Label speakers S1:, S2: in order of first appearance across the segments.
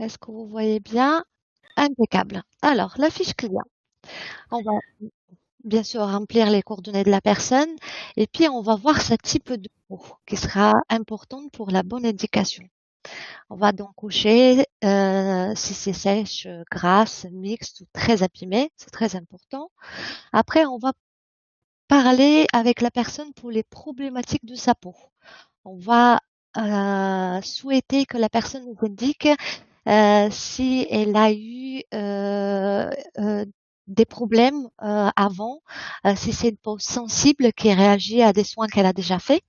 S1: Est-ce que vous voyez bien? Impeccable. Alors, la fiche client. On va bien sûr remplir les coordonnées de la personne et puis on va voir ce type de peau qui sera importante pour la bonne indication. On va donc cocher si c'est sèche, grasse, mixte ou très abîmée, c'est très important. Après, on va parler avec la personne pour les problématiques de sa peau. On va souhaiter que la personne nous indique si elle a eu des problèmes avant, si c'est une peau sensible qui réagit à des soins qu'elle a déjà faits.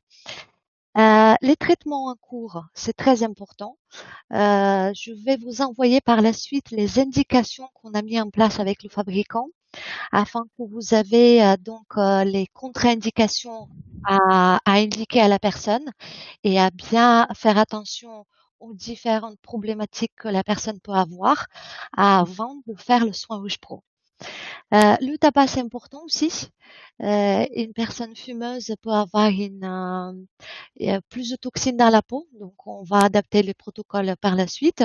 S1: Les traitements en cours, c'est très important. Je vais vous envoyer par la suite les indications qu'on a mis en place avec le fabricant afin que vous avez donc les contre-indications à indiquer à la personne et à bien faire attention aux différentes problématiques que la personne peut avoir avant de faire le soin Rouge Pro. Le tabac, c'est important aussi. Une personne fumeuse peut avoir plus de toxines dans la peau, donc on va adapter les protocoles par la suite.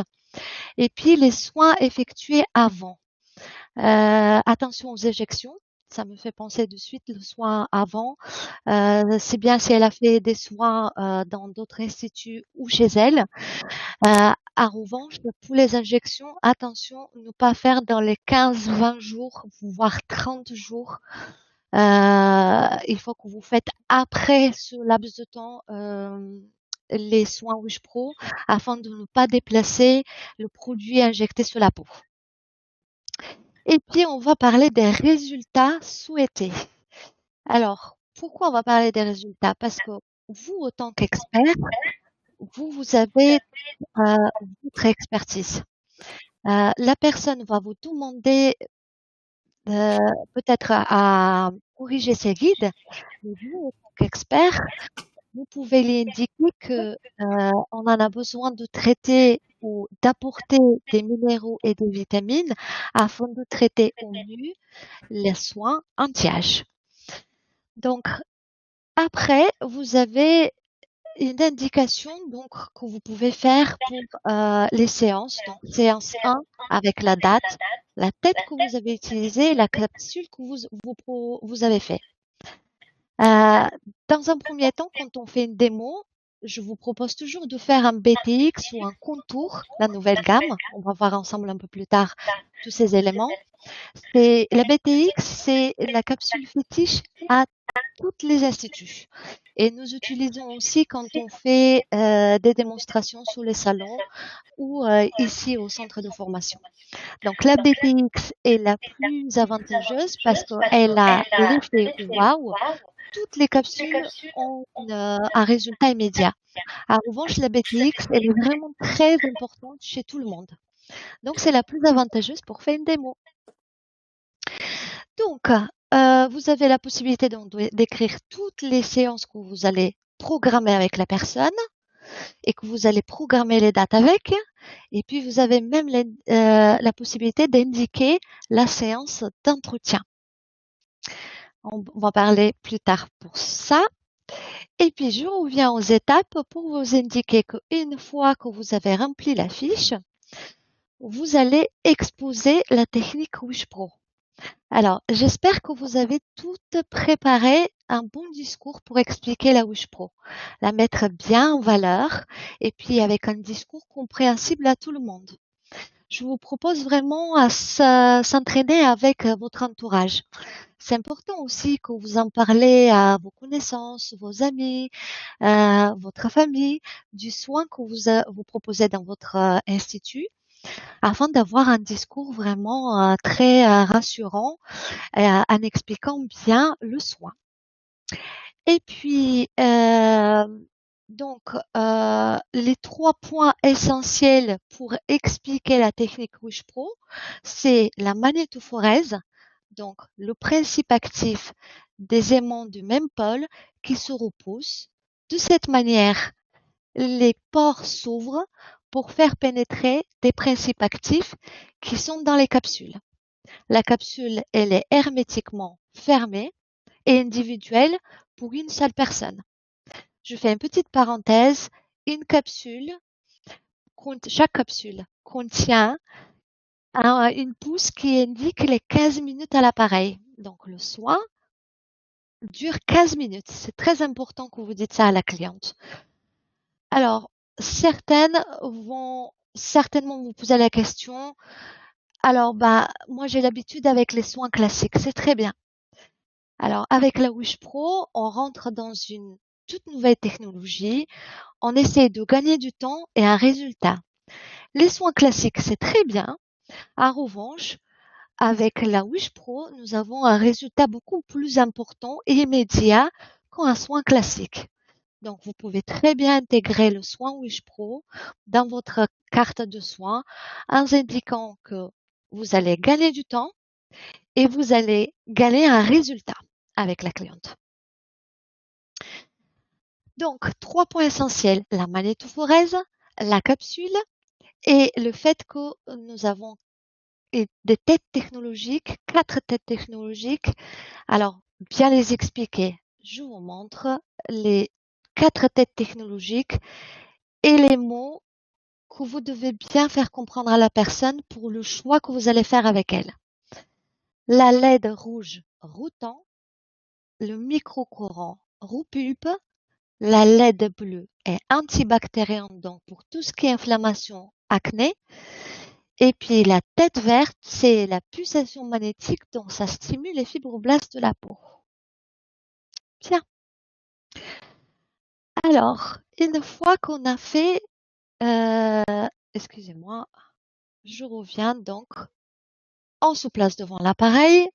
S1: Et puis les soins effectués avant. Attention aux éjections. Ça me fait penser de suite le soin avant. C'est bien si elle a fait des soins dans d'autres instituts ou chez elle. En revanche, pour les injections, attention, ne pas faire dans les 15-20 jours, voire 30 jours. Il faut que vous faites après ce laps de temps les soins Rouge Pro afin de ne pas déplacer le produit injecté sur la peau. Et puis, on va parler des résultats souhaités. Alors, pourquoi on va parler des résultats? Parce que vous, autant qu'expert, vous avez votre expertise. La personne va vous demander peut-être à corriger ses guides, mais vous, autant qu'expert, vous pouvez lui indiquer que on en a besoin de traiter ou d'apporter des minéraux et des vitamines afin de traiter au mieux les soins anti-âge. Donc, après, vous avez une indication donc que vous pouvez faire pour les séances. Donc, séance 1 avec la date, la tête que vous avez utilisée, la capsule que vous avez fait. Dans un premier temps, quand on fait une démo, je vous propose toujours de faire un BTX ou un contour, la nouvelle gamme. On va voir ensemble un peu plus tard tous ces éléments. La BTX, c'est la capsule fétiche à tous les instituts. Et nous utilisons aussi quand on fait des démonstrations sous les salons ou ici au centre de formation. Donc la BTX est la plus avantageuse parce qu'elle a l'effet waouh. Toutes les capsules ont un résultat immédiat. En revanche, la BTX, elle est vraiment très importante chez tout le monde. Donc c'est la plus avantageuse pour faire une démo. Donc, vous avez la possibilité d'écrire toutes les séances que vous allez programmer avec la personne et que vous allez programmer les dates avec. Et puis, vous avez même la possibilité d'indiquer la séance d'entretien. On va parler plus tard pour ça. Et puis, je reviens aux étapes pour vous indiquer qu'une fois que vous avez rempli la fiche, vous allez exposer la technique Rouge Pro. Alors, j'espère que vous avez toutes préparé un bon discours pour expliquer la Wish Pro, la mettre bien en valeur et puis avec un discours compréhensible à tout le monde. Je vous propose vraiment à s'entraîner avec votre entourage. C'est important aussi que vous en parlez à vos connaissances, vos amis, votre famille, du soin que vous proposez dans votre institut afin d'avoir un discours vraiment très rassurant en expliquant bien le soin. Et puis, donc, les 3 points essentiels pour expliquer la technique Rouge Pro, c'est la magnétophorèse, donc le principe actif des aimants du même pôle qui se repoussent. De cette manière, les pores s'ouvrent pour faire pénétrer des principes actifs qui sont dans les capsules. La capsule, elle est hermétiquement fermée et individuelle pour une seule personne. Je fais une petite parenthèse. Chaque capsule contient une pouce qui indique les 15 minutes à l'appareil. Donc, le soin dure 15 minutes. C'est très important que vous dites ça à la cliente. Alors, certaines vont certainement vous poser la question. Alors, moi, j'ai l'habitude avec les soins classiques. C'est très bien. Alors, avec la Wish Pro, on rentre dans une toute nouvelle technologie. On essaie de gagner du temps et un résultat. Les soins classiques, c'est très bien. En revanche, avec la Wish Pro, nous avons un résultat beaucoup plus important et immédiat qu'un soin classique. Donc, vous pouvez très bien intégrer le soin Wish Pro dans votre carte de soins en indiquant que vous allez gagner du temps et vous allez gagner un résultat avec la cliente. Donc, 3 points essentiels, la magnétophorèse, la capsule et le fait que nous avons des têtes technologiques, 4 têtes technologiques. Alors, bien les expliquer. Je vous montre les 4 têtes technologiques et les mots que vous devez bien faire comprendre à la personne pour le choix que vous allez faire avec elle. La LED rouge, roue temps, le micro-courant, roue pulpe, la LED bleue est antibactérienne, donc pour tout ce qui est inflammation, acné. Et puis la tête verte, c'est la pulsation magnétique, donc ça stimule les fibroblastes de la peau. Bien. Alors, une fois qu'on a fait, excusez-moi, je reviens donc. On se place devant l'appareil,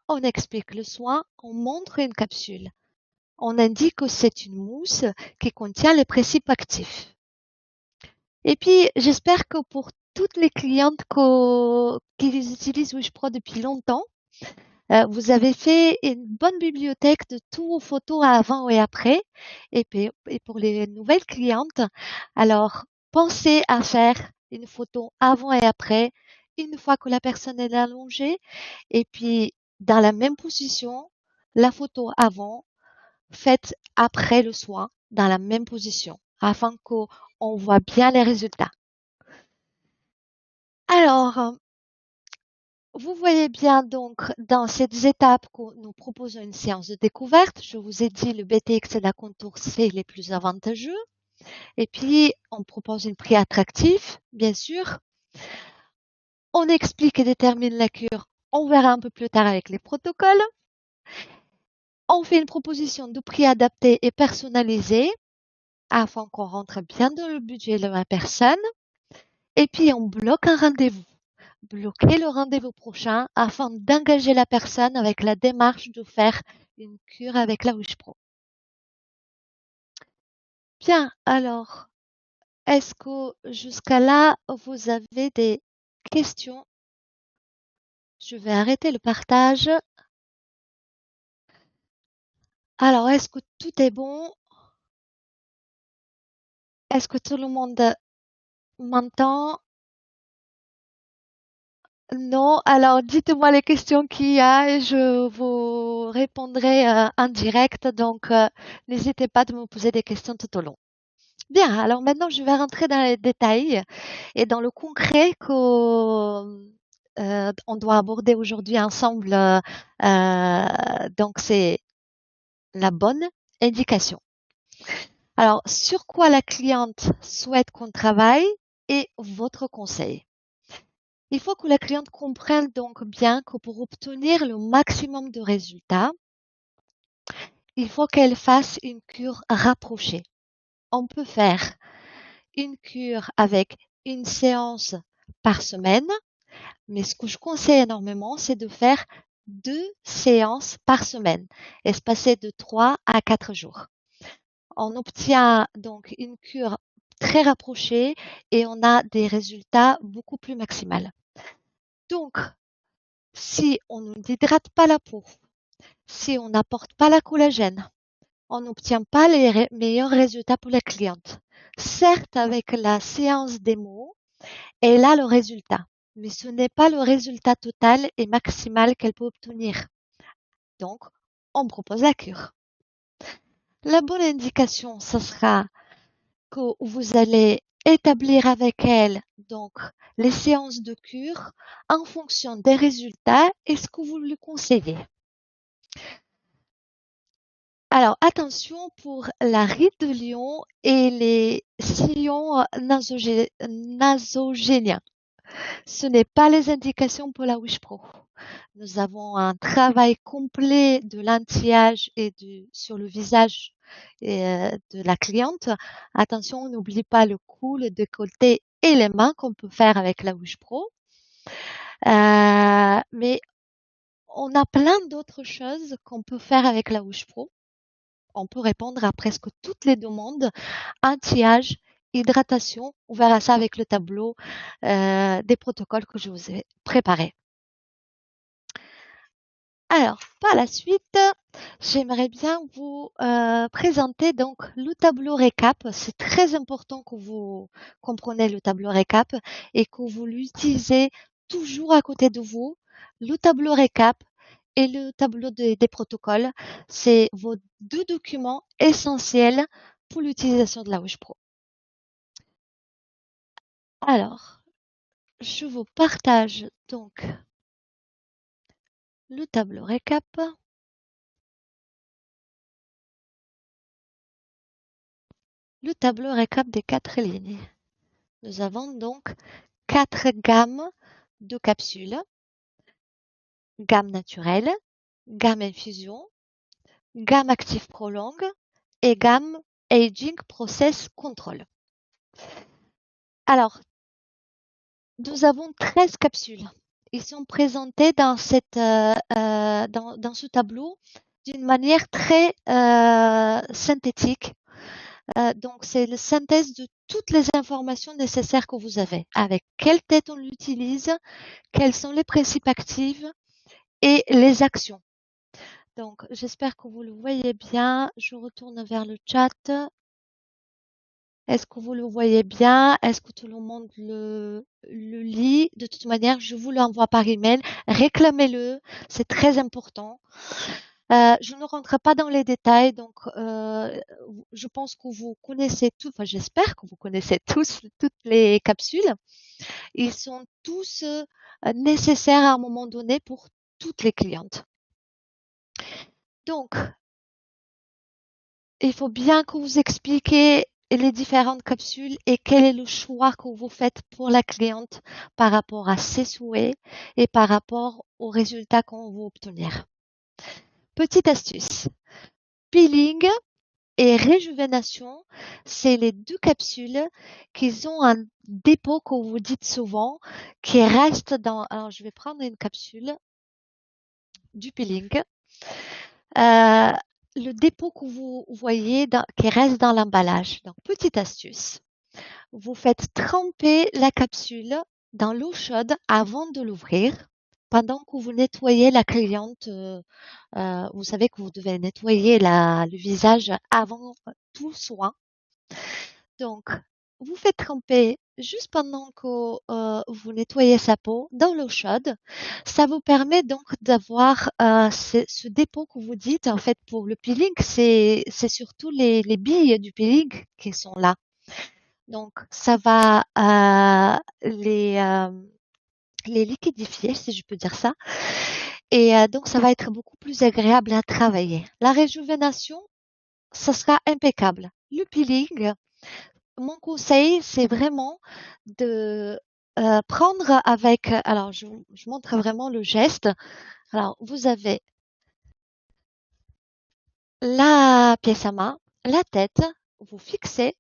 S1: on explique le soin, on montre une capsule. On indique que c'est une mousse qui contient les principes actifs. Et puis, j'espère que pour toutes les clientes qui utilisent WishPro depuis longtemps, vous avez fait une bonne bibliothèque de toutes vos photos avant et après. Et pour les nouvelles clientes, alors pensez à faire une photo avant et après, une fois que la personne est allongée, et puis dans la même position, la photo avant, faite après le soin, dans la même position, afin qu'on voit bien les résultats. Alors, vous voyez bien donc dans ces étapes que nous proposons une séance de découverte. Je vous ai dit le BTX et la contour, c'est les plus avantageux. Et puis, on propose un prix attractif, bien sûr. On explique et détermine la cure. On verra un peu plus tard avec les protocoles. On fait une proposition de prix adapté et personnalisé afin qu'on rentre bien dans le budget de la personne. Et puis, on bloque un rendez-vous. Bloquer le rendez-vous prochain afin d'engager la personne avec la démarche de faire une cure avec la Wish Pro. Bien, alors, est-ce que jusqu'à là, vous avez des questions? Je vais arrêter le partage. Alors, est-ce que tout est bon? Est-ce que tout le monde m'entend? Non? Alors, dites-moi les questions qu'il y a et je vous répondrai en direct. Donc, n'hésitez pas de me poser des questions tout au long. Bien, alors maintenant, je vais rentrer dans les détails et dans le concret qu'on doit aborder aujourd'hui ensemble. Donc, c'est la bonne indication. Alors, sur quoi la cliente souhaite qu'on travaille et votre conseil. Il faut que la cliente comprenne donc bien que pour obtenir le maximum de résultats, il faut qu'elle fasse une cure rapprochée. On peut faire une cure avec une séance par semaine, mais ce que je conseille énormément, c'est de faire 2 séances par semaine, espacées de 3 à 4 jours. On obtient donc une cure très rapprochée et on a des résultats beaucoup plus maximales. Donc, si on n'hydrate pas la peau, si on n'apporte pas la collagène, on n'obtient pas les meilleurs résultats pour la cliente. Certes, avec la séance démo, elle a le résultat, mais ce n'est pas le résultat total et maximal qu'elle peut obtenir. Donc, on propose la cure. La bonne indication, ce sera que vous allez établir avec elle donc les séances de cure en fonction des résultats et ce que vous lui conseillez. Alors attention pour la ride de lion et les sillons nasogéniens. Ce n'est pas les indications pour la Wish Pro. Nous avons un travail complet de l'anti-âge et sur le visage de la cliente. Attention, on n'oublie pas le cou, le décolleté et les mains qu'on peut faire avec la Wish Pro. Mais on a plein d'autres choses qu'on peut faire avec la Wish Pro. On peut répondre à presque toutes les demandes anti-âge, hydratation. On verra ça avec le tableau des protocoles que je vous ai préparés. Alors, par la suite, j'aimerais bien vous présenter donc le tableau récap. C'est très important que vous compreniez le tableau récap et que vous l'utilisez toujours à côté de vous. Le tableau récap et le tableau des protocoles, c'est vos deux documents essentiels pour l'utilisation de la Wish Pro. Alors, je vous partage donc le tableau récap. Le tableau récap des 4 lignes. Nous avons donc 4 gammes de capsules. Gamme naturelle, gamme infusion, gamme active prolong et gamme aging process control. Alors, nous avons 13 capsules. Ils sont présentés dans ce tableau d'une manière très synthétique. Donc, c'est la synthèse de toutes les informations nécessaires que vous avez. Avec quelle tête on l'utilise, quels sont les principes actifs et les actions. Donc, j'espère que vous le voyez bien. Je retourne vers le chat. Est-ce que vous le voyez bien? Est-ce que tout le monde le lit? De toute manière, je vous l'envoie par email. Réclamez-le, c'est très important. Je ne rentre pas dans les détails, donc je pense que vous connaissez tous, enfin j'espère que vous connaissez tous toutes les capsules. Ils sont tous nécessaires à un moment donné pour toutes les clientes. Donc, il faut bien que vous expliquiez les différentes capsules et quel est le choix que vous faites pour la cliente par rapport à ses souhaits et par rapport aux résultats qu'on veut obtenir. Petite astuce, peeling et réjuvénation, c'est les deux capsules qui ont un dépôt que vous dites souvent qui reste dans... Alors, je vais prendre une capsule du peeling. Le dépôt que vous voyez qui reste dans l'emballage. Donc, petite astuce. Vous faites tremper la capsule dans l'eau chaude avant de l'ouvrir. Pendant que vous nettoyez la cliente, vous savez que vous devez nettoyer le visage avant tout soin. Donc, vous faites tremper juste pendant que vous nettoyez sa peau dans l'eau chaude. Ça vous permet donc d'avoir ce dépôt que vous dites. En fait, pour le peeling, c'est surtout les billes du peeling qui sont là. Donc, ça va les liquidifier, si je peux dire ça. Et donc, ça va être beaucoup plus agréable à travailler. La réjuvénation, ça sera impeccable. Le peeling, mon conseil, c'est vraiment de prendre avec... Alors, je montre vraiment le geste. Alors, vous avez la pièce à main, la tête, vous fixez.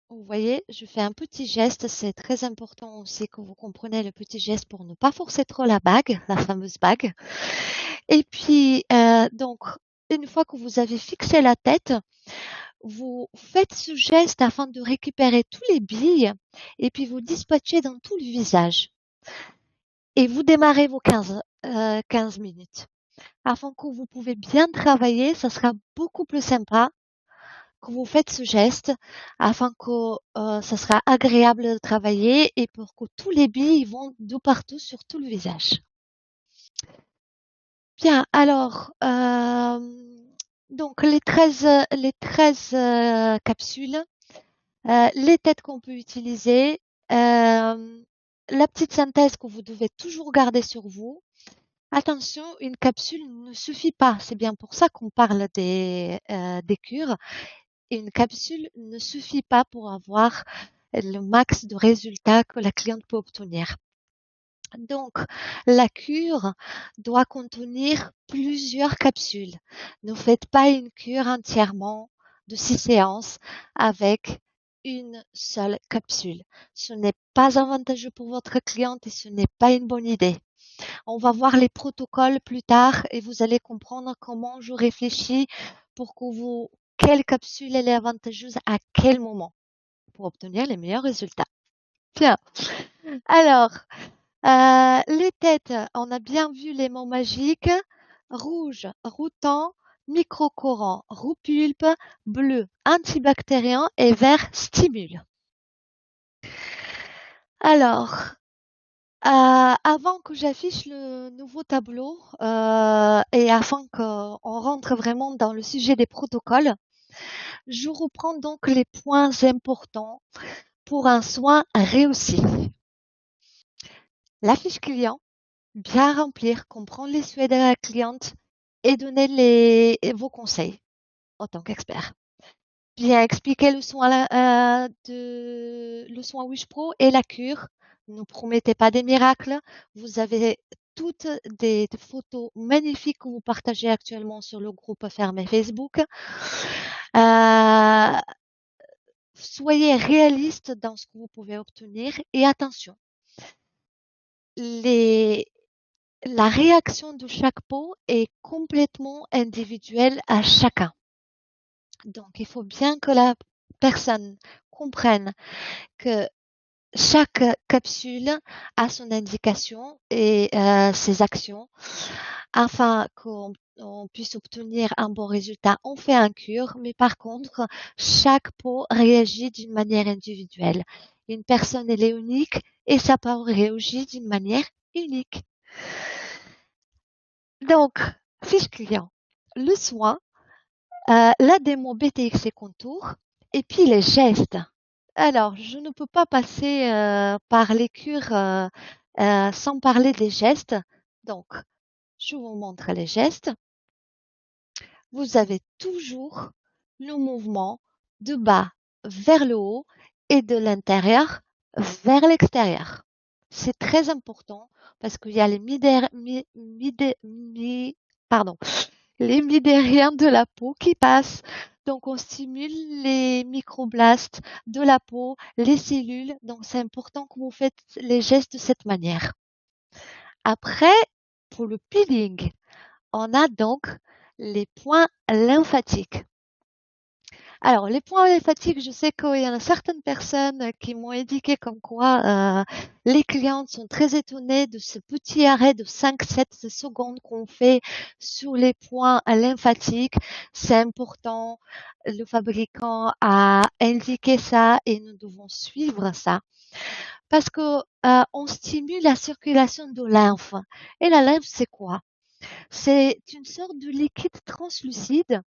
S1: Vous voyez, je fais un petit geste. C'est très important aussi que vous compreniez le petit geste pour ne pas forcer trop la bague, la fameuse bague. Et puis, donc, une fois que vous avez fixé la tête, vous faites ce geste afin de récupérer tous les billes et puis vous dispatchez dans tout le visage. Et vous démarrez vos 15 minutes. Afin que vous pouvez bien travailler, ça sera beaucoup plus sympa que vous faites ce geste afin que ça sera agréable de travailler et pour que tous les billes vont de partout sur tout le visage. Bien, alors, donc les 13 capsules, Les têtes qu'on peut utiliser, la petite synthèse que vous devez toujours garder sur vous. Attention, une capsule ne suffit pas. C'est bien pour ça qu'on parle des cures. Une capsule ne suffit pas pour avoir le max de résultats que la cliente peut obtenir. Donc, la cure doit contenir plusieurs capsules. Ne faites pas une cure entièrement de 6 séances avec une seule capsule. Ce n'est pas avantageux pour votre cliente et ce n'est pas une bonne idée. On va voir les protocoles plus tard et vous allez comprendre comment je réfléchis pour que quelle capsule elle est avantageuse à quel moment pour obtenir les meilleurs résultats. Tiens, alors, les têtes, on a bien vu les mots magiques. Rouge, routant, microcorant, roux-pulpe, bleu, antibactérien et vert, stimule. Alors, avant que j'affiche le nouveau tableau et afin qu'on rentre vraiment dans le sujet des protocoles, je reprends donc les points importants pour un soin réussi. La fiche client, bien remplir, comprendre les souhaits de la cliente et donner vos conseils en tant qu'expert. Bien expliquer le soin Wish Pro et la cure. Ne promettez pas des miracles. Vous avez toutes des photos magnifiques que vous partagez actuellement sur le groupe fermé Facebook. Soyez réaliste dans ce que vous pouvez obtenir et attention, la réaction de chaque peau est complètement individuelle à chacun. Donc, il faut bien que la personne comprenne que chaque capsule a son indication et ses actions. Afin qu'on puisse obtenir un bon résultat, on fait un cure, mais par contre, chaque peau réagit d'une manière individuelle. Une personne, elle est unique et sa peau réagit d'une manière unique. Donc, fiche client, le soin, la démo BTX et contours, et puis les gestes. Alors, je ne peux pas passer par les cures sans parler des gestes. Donc, je vous montre les gestes. Vous avez toujours le mouvement de bas vers le haut et de l'intérieur vers l'extérieur. C'est très important parce qu'il y a les les midériens de la peau qui passent. Donc, on stimule les microblastes de la peau, les cellules. Donc, c'est important que vous faites les gestes de cette manière. Après, pour le peeling, on a donc les points lymphatiques. Alors, les points lymphatiques, je sais qu'il y en a certaines personnes qui m'ont indiqué comme quoi les clientes sont très étonnées de ce petit arrêt de 5-7 secondes qu'on fait sur les points lymphatiques. C'est important, le fabricant a indiqué ça et nous devons suivre ça. Parce que on stimule la circulation de lymphe. Et la lymphe, c'est quoi? C'est une sorte de liquide translucide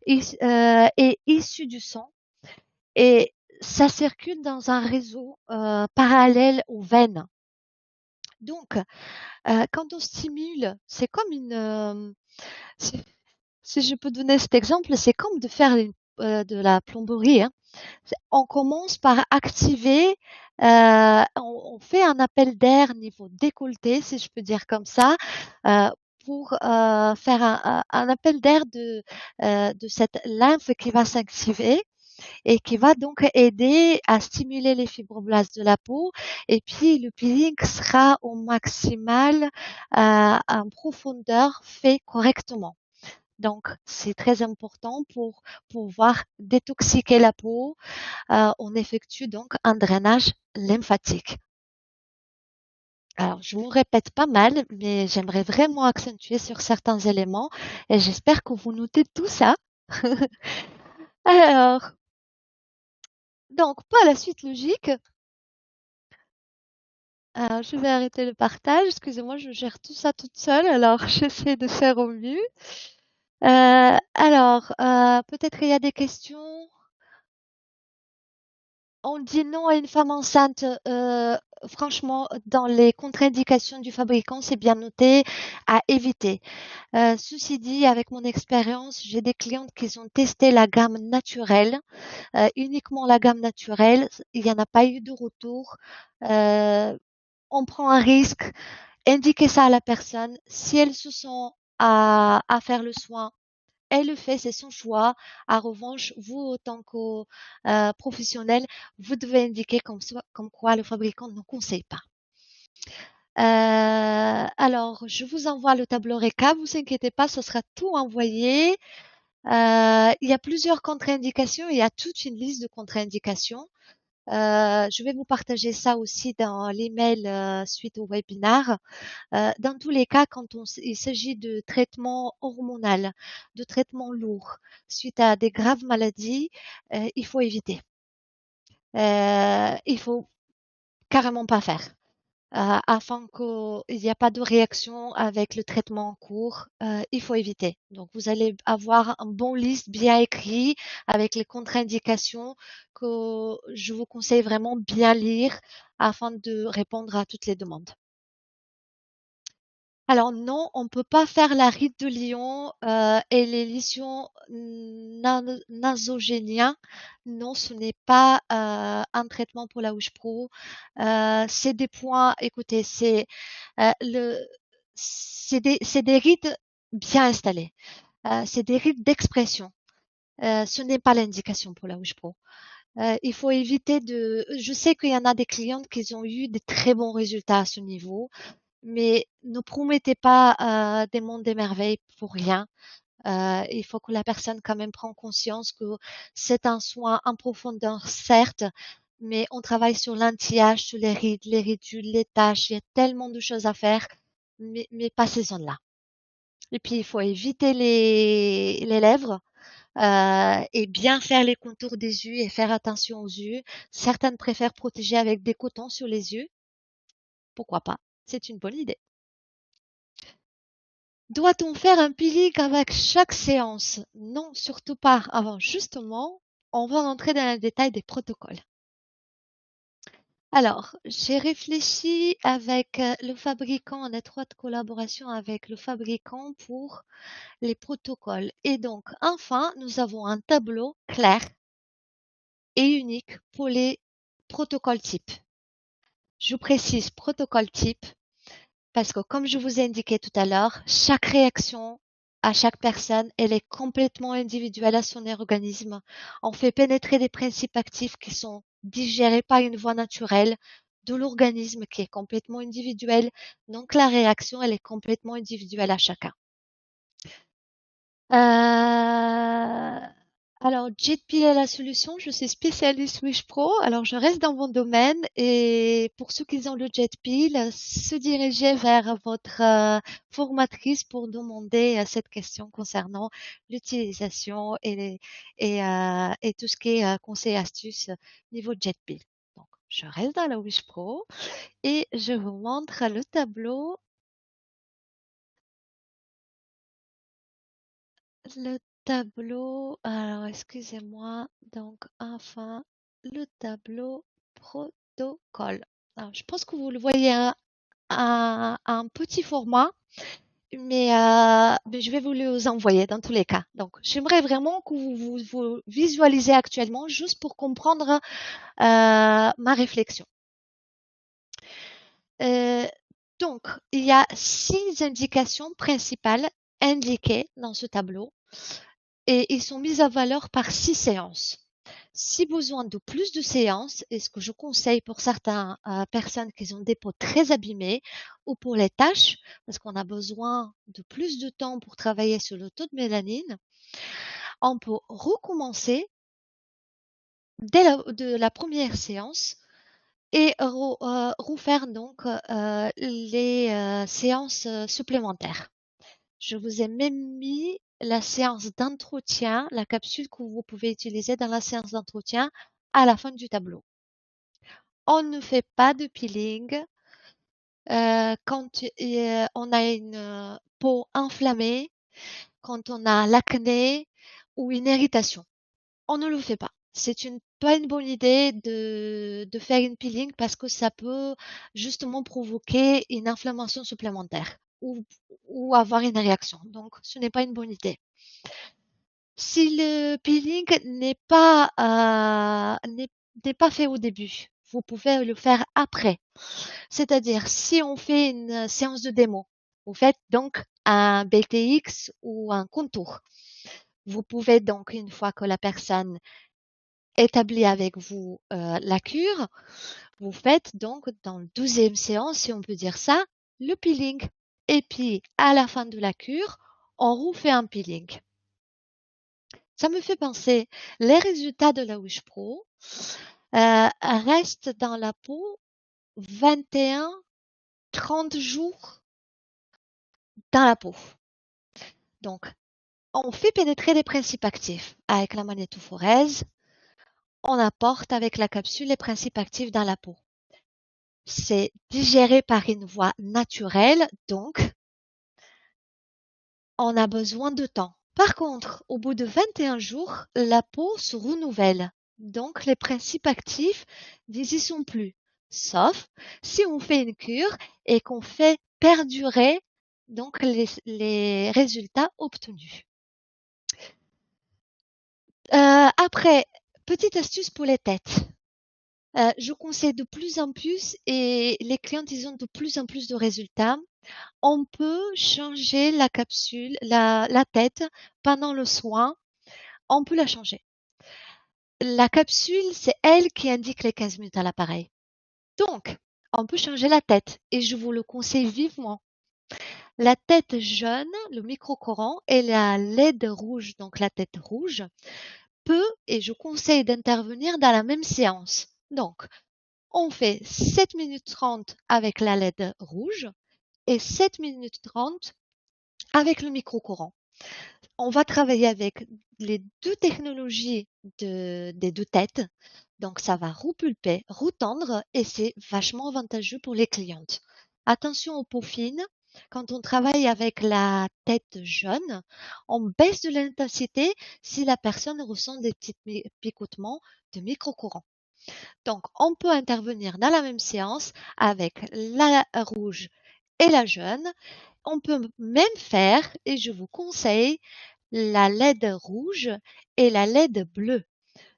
S1: est issu du sang et ça circule dans un réseau parallèle aux veines. Donc, quand on stimule, c'est comme si je peux donner cet exemple, c'est comme de faire de la plomberie. Hein. On commence par activer, on fait un appel d'air niveau décolleté, si je peux dire comme ça, pour faire un appel d'air de cette lymphe qui va s'activer et qui va donc aider à stimuler les fibroblastes de la peau. Et puis, le peeling sera au maximal en profondeur fait correctement. Donc, c'est très important pour pouvoir détoxiquer la peau. On effectue donc un drainage lymphatique. Alors, je me répète pas mal, mais j'aimerais vraiment accentuer sur certains éléments et j'espère que vous notez tout ça. Alors, donc, pas la suite logique. Je vais arrêter le partage. Excusez-moi, je gère tout ça toute seule, alors j'essaie de faire au mieux. Alors, peut-être il y a des questions. on dit non à une femme enceinte, franchement, dans les contre-indications du fabricant, c'est bien noté, à éviter. Ceci dit, avec mon expérience, j'ai des clientes qui ont testé la gamme naturelle, uniquement la gamme naturelle. Il n'y en a pas eu de retour. On prend un risque, indiquer ça à la personne. Si elle se sent à faire le soin, elle le fait, c'est son choix. En revanche, vous, autant que professionnel, vous devez indiquer comme quoi le fabricant ne conseille pas. Alors, je vous envoie le tableau récap. Vous inquiétez pas, ce sera tout envoyé. Il y a plusieurs contre-indications. Il y a toute une liste de contre-indications. Je vais vous partager ça aussi dans l'email suite au webinaire. Dans tous les cas, quand il s'agit de traitement hormonal, de traitement lourd, suite à des graves maladies, il faut éviter. Il faut carrément pas faire. Afin qu'il n'y a pas de réaction avec le traitement en cours, il faut éviter. Donc, vous allez avoir un bon liste bien écrit avec les contre-indications que je vous conseille vraiment bien lire afin de répondre à toutes les demandes. Alors non, on ne peut pas faire la ride de Lyon et les lésions nasogéniens. Non, ce n'est pas un traitement pour la Wish Pro. C'est des points, écoutez, le, c'est des rides bien installées. C'est des rides d'expression. Ce n'est pas l'indication pour la Wish Pro. Il faut éviter de. Je sais qu'il y en a des clientes qui ont eu des très bons résultats à ce niveau, mais ne promettez pas des mondes des merveilles pour rien. Il faut que la personne quand même prenne conscience que c'est un soin en profondeur, certes, mais on travaille sur l'anti-âge, sur les ridules, les taches. Il y a tellement de choses à faire, mais pas ces zones-là. Et puis, il faut éviter les lèvres et bien faire les contours des yeux et faire attention aux yeux. Certaines préfèrent protéger avec des cotons sur les yeux. Pourquoi pas? C'est une bonne idée. Doit-on faire un peeling avec chaque séance? Non, surtout pas. Avant, justement, on va rentrer dans le détail des protocoles. Alors, j'ai réfléchi avec le fabricant en étroite collaboration avec le fabricant pour les protocoles. Et donc, enfin, nous avons un tableau clair et unique pour les protocoles types. Je précise protocole type parce que comme je vous ai indiqué tout à l'heure, chaque réaction à chaque personne, elle est complètement individuelle à son organisme. On fait pénétrer des principes actifs qui sont digérés par une voie naturelle de l'organisme qui est complètement individuel. Donc la réaction, elle est complètement individuelle à chacun. Euh, alors, JetPil est la solution. Je suis spécialiste Wish Pro. Alors, je reste dans mon domaine et pour ceux qui ont le JetPil, se diriger vers votre formatrice pour demander cette question concernant l'utilisation et tout ce qui est conseil et astuces niveau JetPil. Donc, je reste dans la Wish Pro et je vous montre le tableau. Le tableau, alors excusez-moi, donc enfin le tableau protocole. Alors, je pense que vous le voyez un petit format, mais je vais vous le envoyer dans tous les cas. Donc, j'aimerais vraiment que vous visualisez actuellement juste pour comprendre ma réflexion. Euh, donc, il y a 6 indications principales indiquées dans ce tableau. Et ils sont mis à valeur par 6 séances. Si besoin de plus de séances, et ce que je conseille pour certaines personnes qui ont des peaux très abîmées ou pour les taches, parce qu'on a besoin de plus de temps pour travailler sur le taux de mélanine, on peut recommencer dès la première séance et refaire donc les séances supplémentaires. Je vous ai même mis la séance d'entretien, la capsule que vous pouvez utiliser dans la séance d'entretien à la fin du tableau. On ne fait pas de peeling quand on a une peau inflammée, quand on a l'acné ou une irritation. On ne le fait pas. pas une bonne idée de faire une peeling parce que ça peut justement provoquer une inflammation supplémentaire ou avoir une réaction. Donc, ce n'est pas une bonne idée. Si le peeling n'est pas fait au début, vous pouvez le faire après. C'est-à-dire, si on fait une séance de démo, vous faites donc un BTX ou un contour. Vous pouvez donc, une fois que la personne établit avec vous la cure, vous faites donc dans la 12e séance, si on peut dire ça, le peeling. Et puis, à la fin de la cure, on refait un peeling. Ça me fait penser, les résultats de la Wish Pro restent dans la peau 21-30 jours dans la peau. Donc, on fait pénétrer les principes actifs avec la magnétophorèse. On apporte avec la capsule les principes actifs dans la peau. C'est digéré par une voie naturelle, donc on a besoin de temps. Par contre, au bout de 21 jours, la peau se renouvelle. Donc, les principes actifs n'y sont plus. Sauf si on fait une cure et qu'on fait perdurer donc les résultats obtenus. Après, petite astuce pour les têtes. Je conseille de plus en plus et les clientes, ils ont de plus en plus de résultats. On peut changer la capsule, la tête pendant le soin. On peut la changer. La capsule, c'est elle qui indique les 15 minutes à l'appareil. Donc, on peut changer la tête et je vous le conseille vivement. La tête jaune, le microcoran et la LED rouge, donc la tête rouge, peut et je conseille d'intervenir dans la même séance. Donc, on fait 7 minutes 30 avec la LED rouge et 7 minutes 30 avec le micro-courant. On va travailler avec les deux technologies des deux têtes. Donc, ça va repulper, retendre et c'est vachement avantageux pour les clientes. Attention aux peaux fines. Quand on travaille avec la tête jaune, on baisse de l'intensité si la personne ressent des petits picotements de micro-courant. Donc, on peut intervenir dans la même séance avec la rouge et la jaune. On peut même faire, et je vous conseille, la LED rouge et la LED bleue.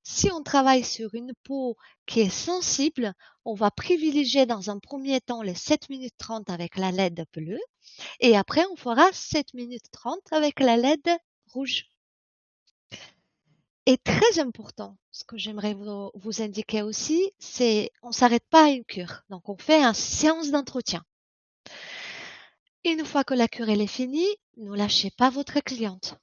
S1: Si on travaille sur une peau qui est sensible, on va privilégier dans un premier temps les 7 minutes 30 avec la LED bleue et après on fera 7 minutes 30 avec la LED rouge. Et très important, ce que j'aimerais vous indiquer aussi, c'est on ne s'arrête pas à une cure. Donc, on fait une séance d'entretien. Une fois que la cure elle est finie, ne lâchez pas votre cliente.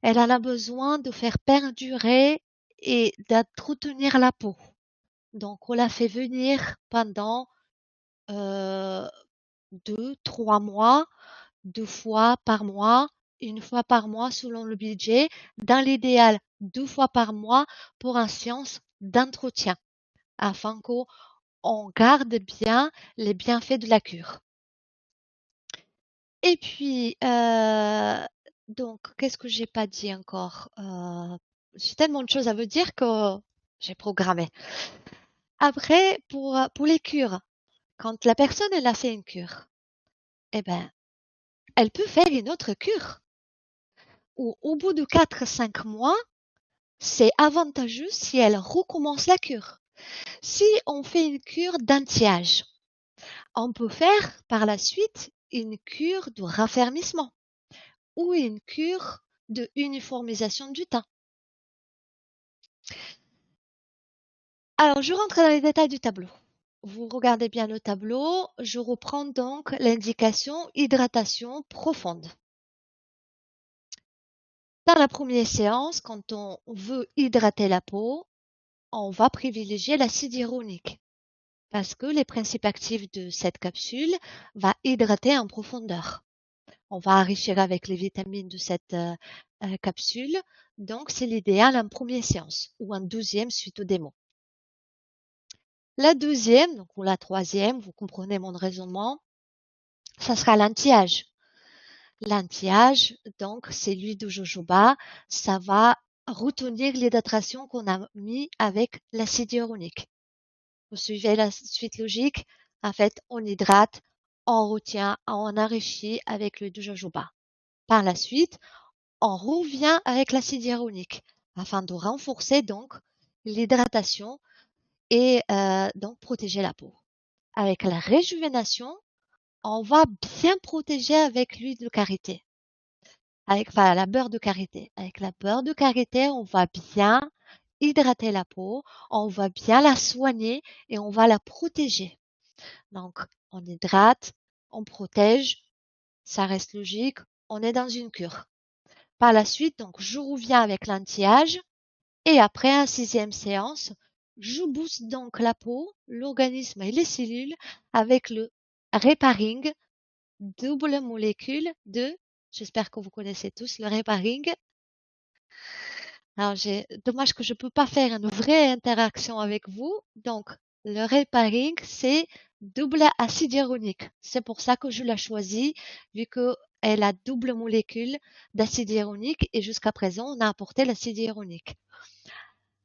S1: Elle en a besoin de faire perdurer et d'entretenir la peau. Donc, on la fait venir pendant 2-3 mois, 2 fois par mois, 1 fois par mois selon le budget. Dans l'idéal, 2 fois par mois pour une séance d'entretien afin qu'on garde bien les bienfaits de la cure. Et puis, donc, qu'est-ce que j'ai pas dit encore? J'ai tellement de choses à vous dire que j'ai programmé. Après, pour les cures, quand la personne elle a fait une cure, eh ben, elle peut faire une autre cure. Ou au bout de 4-5 mois, c'est avantageux si elle recommence la cure. Si on fait une cure d'anti-âge, on peut faire par la suite une cure de raffermissement ou une cure de uniformisation du teint. Alors, je rentre dans les détails du tableau. Vous regardez bien le tableau. Je reprends donc l'indication hydratation profonde. Dans la première séance, quand on veut hydrater la peau, on va privilégier l'acide hyaluronique parce que les principes actifs de cette capsule va hydrater en profondeur. On va enrichir avec les vitamines de cette capsule. Donc, c'est l'idéal en première séance ou en 12e suite au démo. La deuxième, donc, ou la troisième, vous comprenez mon raisonnement, ça sera l'anti-âge. L'anti-âge, donc, c'est l'huile de jojoba. Ça va retenir l'hydratation qu'on a mis avec l'acide hyaluronique. Vous suivez la suite logique. En fait, on hydrate, on retient, on enrichit avec l'huile de jojoba. Par la suite, on revient avec l'acide hyaluronique afin de renforcer donc l'hydratation et donc protéger la peau. Avec la réjuvénation, on va bien protéger avec l'huile de karité, enfin la beurre de karité. Avec la beurre de karité, on va bien hydrater la peau, on va bien la soigner et on va la protéger. Donc, on hydrate, on protège, ça reste logique, on est dans une cure. Par la suite, donc, je reviens avec l'anti-âge et après un 6e séance, je booste donc la peau, l'organisme et les cellules avec le Reparing, double molécule de, j'espère que vous connaissez tous le Reparing. Alors, dommage que je peux pas faire une vraie interaction avec vous. Donc, le Reparing, c'est double acide hyaluronique. C'est pour ça que je l'ai choisi, vu qu'elle a double molécule d'acide hyaluronique et jusqu'à présent, on a apporté l'acide hyaluronique.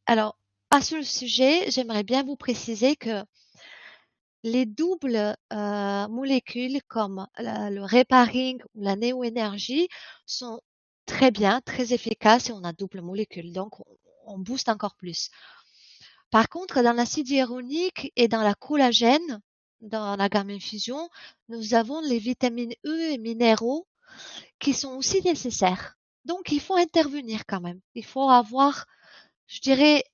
S1: Alors, à ce sujet, j'aimerais bien vous préciser que les doubles molécules comme le Reparing ou la Néo-Énergie sont très bien, très efficaces et on a double molécule. Donc, on booste encore plus. Par contre, dans l'acide hyaluronique et dans la collagène, dans la gamme infusion, nous avons les vitamines E et minéraux qui sont aussi nécessaires. Donc, il faut intervenir quand même. Il faut avoir, je dirais,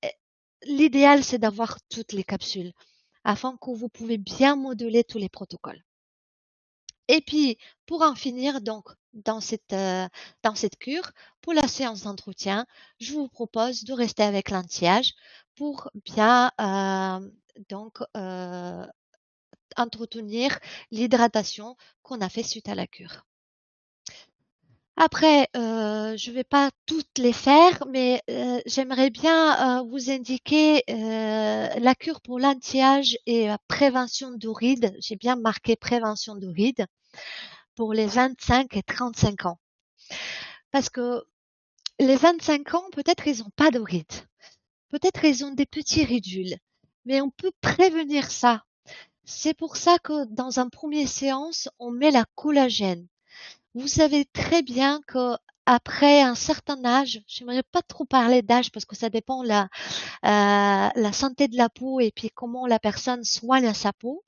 S1: l'idéal, c'est d'avoir toutes les capsules afin que vous pouvez bien moduler tous les protocoles. Et puis, pour en finir, donc, dans cette cure, pour la séance d'entretien, je vous propose de rester avec l'anti-âge pour bien donc entretenir l'hydratation qu'on a fait suite à la cure. Après, je vais pas toutes les faire, mais j'aimerais bien vous indiquer la cure pour l'anti-âge et prévention de rides. J'ai bien marqué prévention de rides pour les 25 et 35 ans. Parce que les 25 ans, peut-être ils n'ont pas de rides. Peut-être ils ont des petits ridules. Mais on peut prévenir ça. C'est pour ça que dans un premier séance, on met la collagène. Vous savez très bien que après un certain âge, j'aimerais pas trop parler d'âge parce que ça dépend la santé de la peau et puis comment la personne soigne sa peau.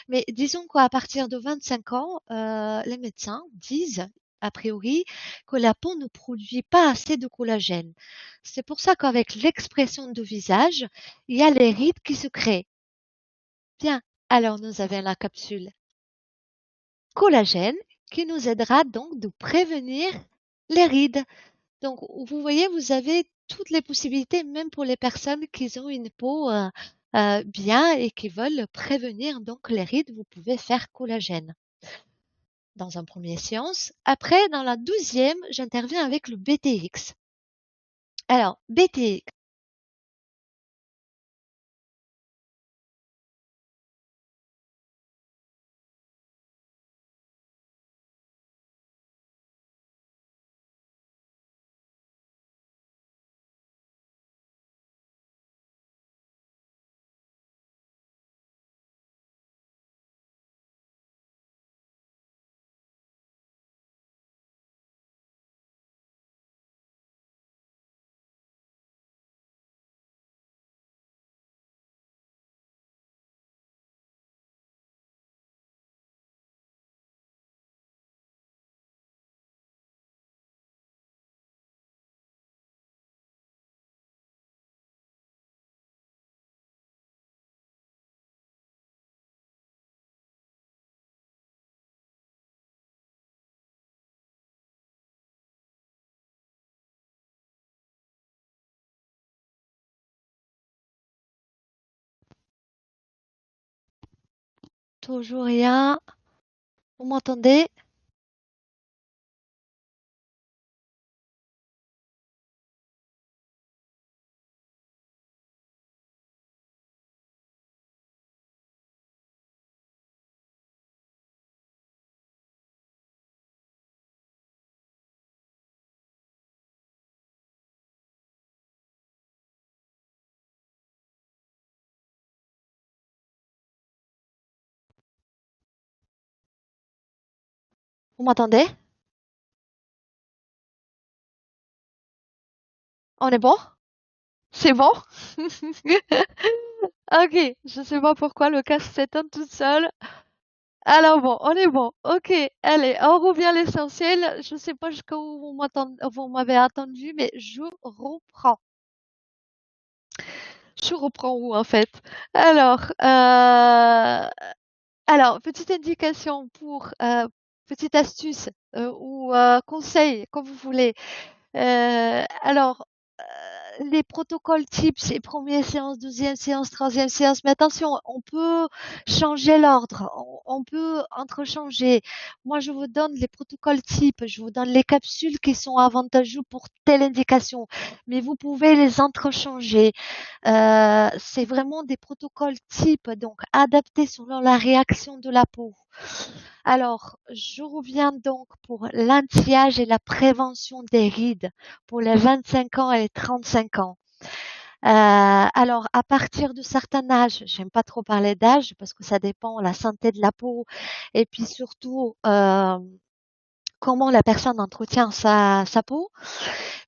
S1: Mais disons qu'à partir de 25 ans, les médecins disent a priori que la peau ne produit pas assez de collagène. C'est pour ça qu'avec l'expression de visage, il y a les rides qui se créent. Bien, alors nous avons la capsule collagène qui nous aidera donc de prévenir les rides. Donc, vous voyez, vous avez toutes les possibilités, même pour les personnes qui ont une peau bien et qui veulent prévenir donc les rides, vous pouvez faire collagène dans un premier séance. Après, dans la 12e, j'interviens avec le BTX. Alors, BTX, toujours rien. Vous m'entendez? Vous m'entendez? On est bon? C'est bon? Ok, je sais pas pourquoi le casque s'éteint tout seul. Alors bon, on est bon. Ok, allez, on revient à l'essentiel. Je sais pas jusqu'où vous m'avez attendu, mais je reprends. Je reprends où en fait? Alors, petite indication petite astuce ou conseil, comme vous voulez. Alors, les protocoles types, c'est première séance, deuxième séance, troisième séance, mais attention, on peut changer l'ordre, on peut entrechanger. Moi, je vous donne les protocoles types, je vous donne les capsules qui sont avantageuses pour telle indication, mais vous pouvez les entrechanger. C'est vraiment des protocoles types, donc adaptés selon la réaction de la peau. Alors, je reviens donc pour l'anti-âge et la prévention des rides pour les 25 ans et les 35 ans. Alors, à partir de certain âge, j'aime pas trop parler d'âge parce que ça dépend de la santé de la peau et puis surtout comment la personne entretient sa peau.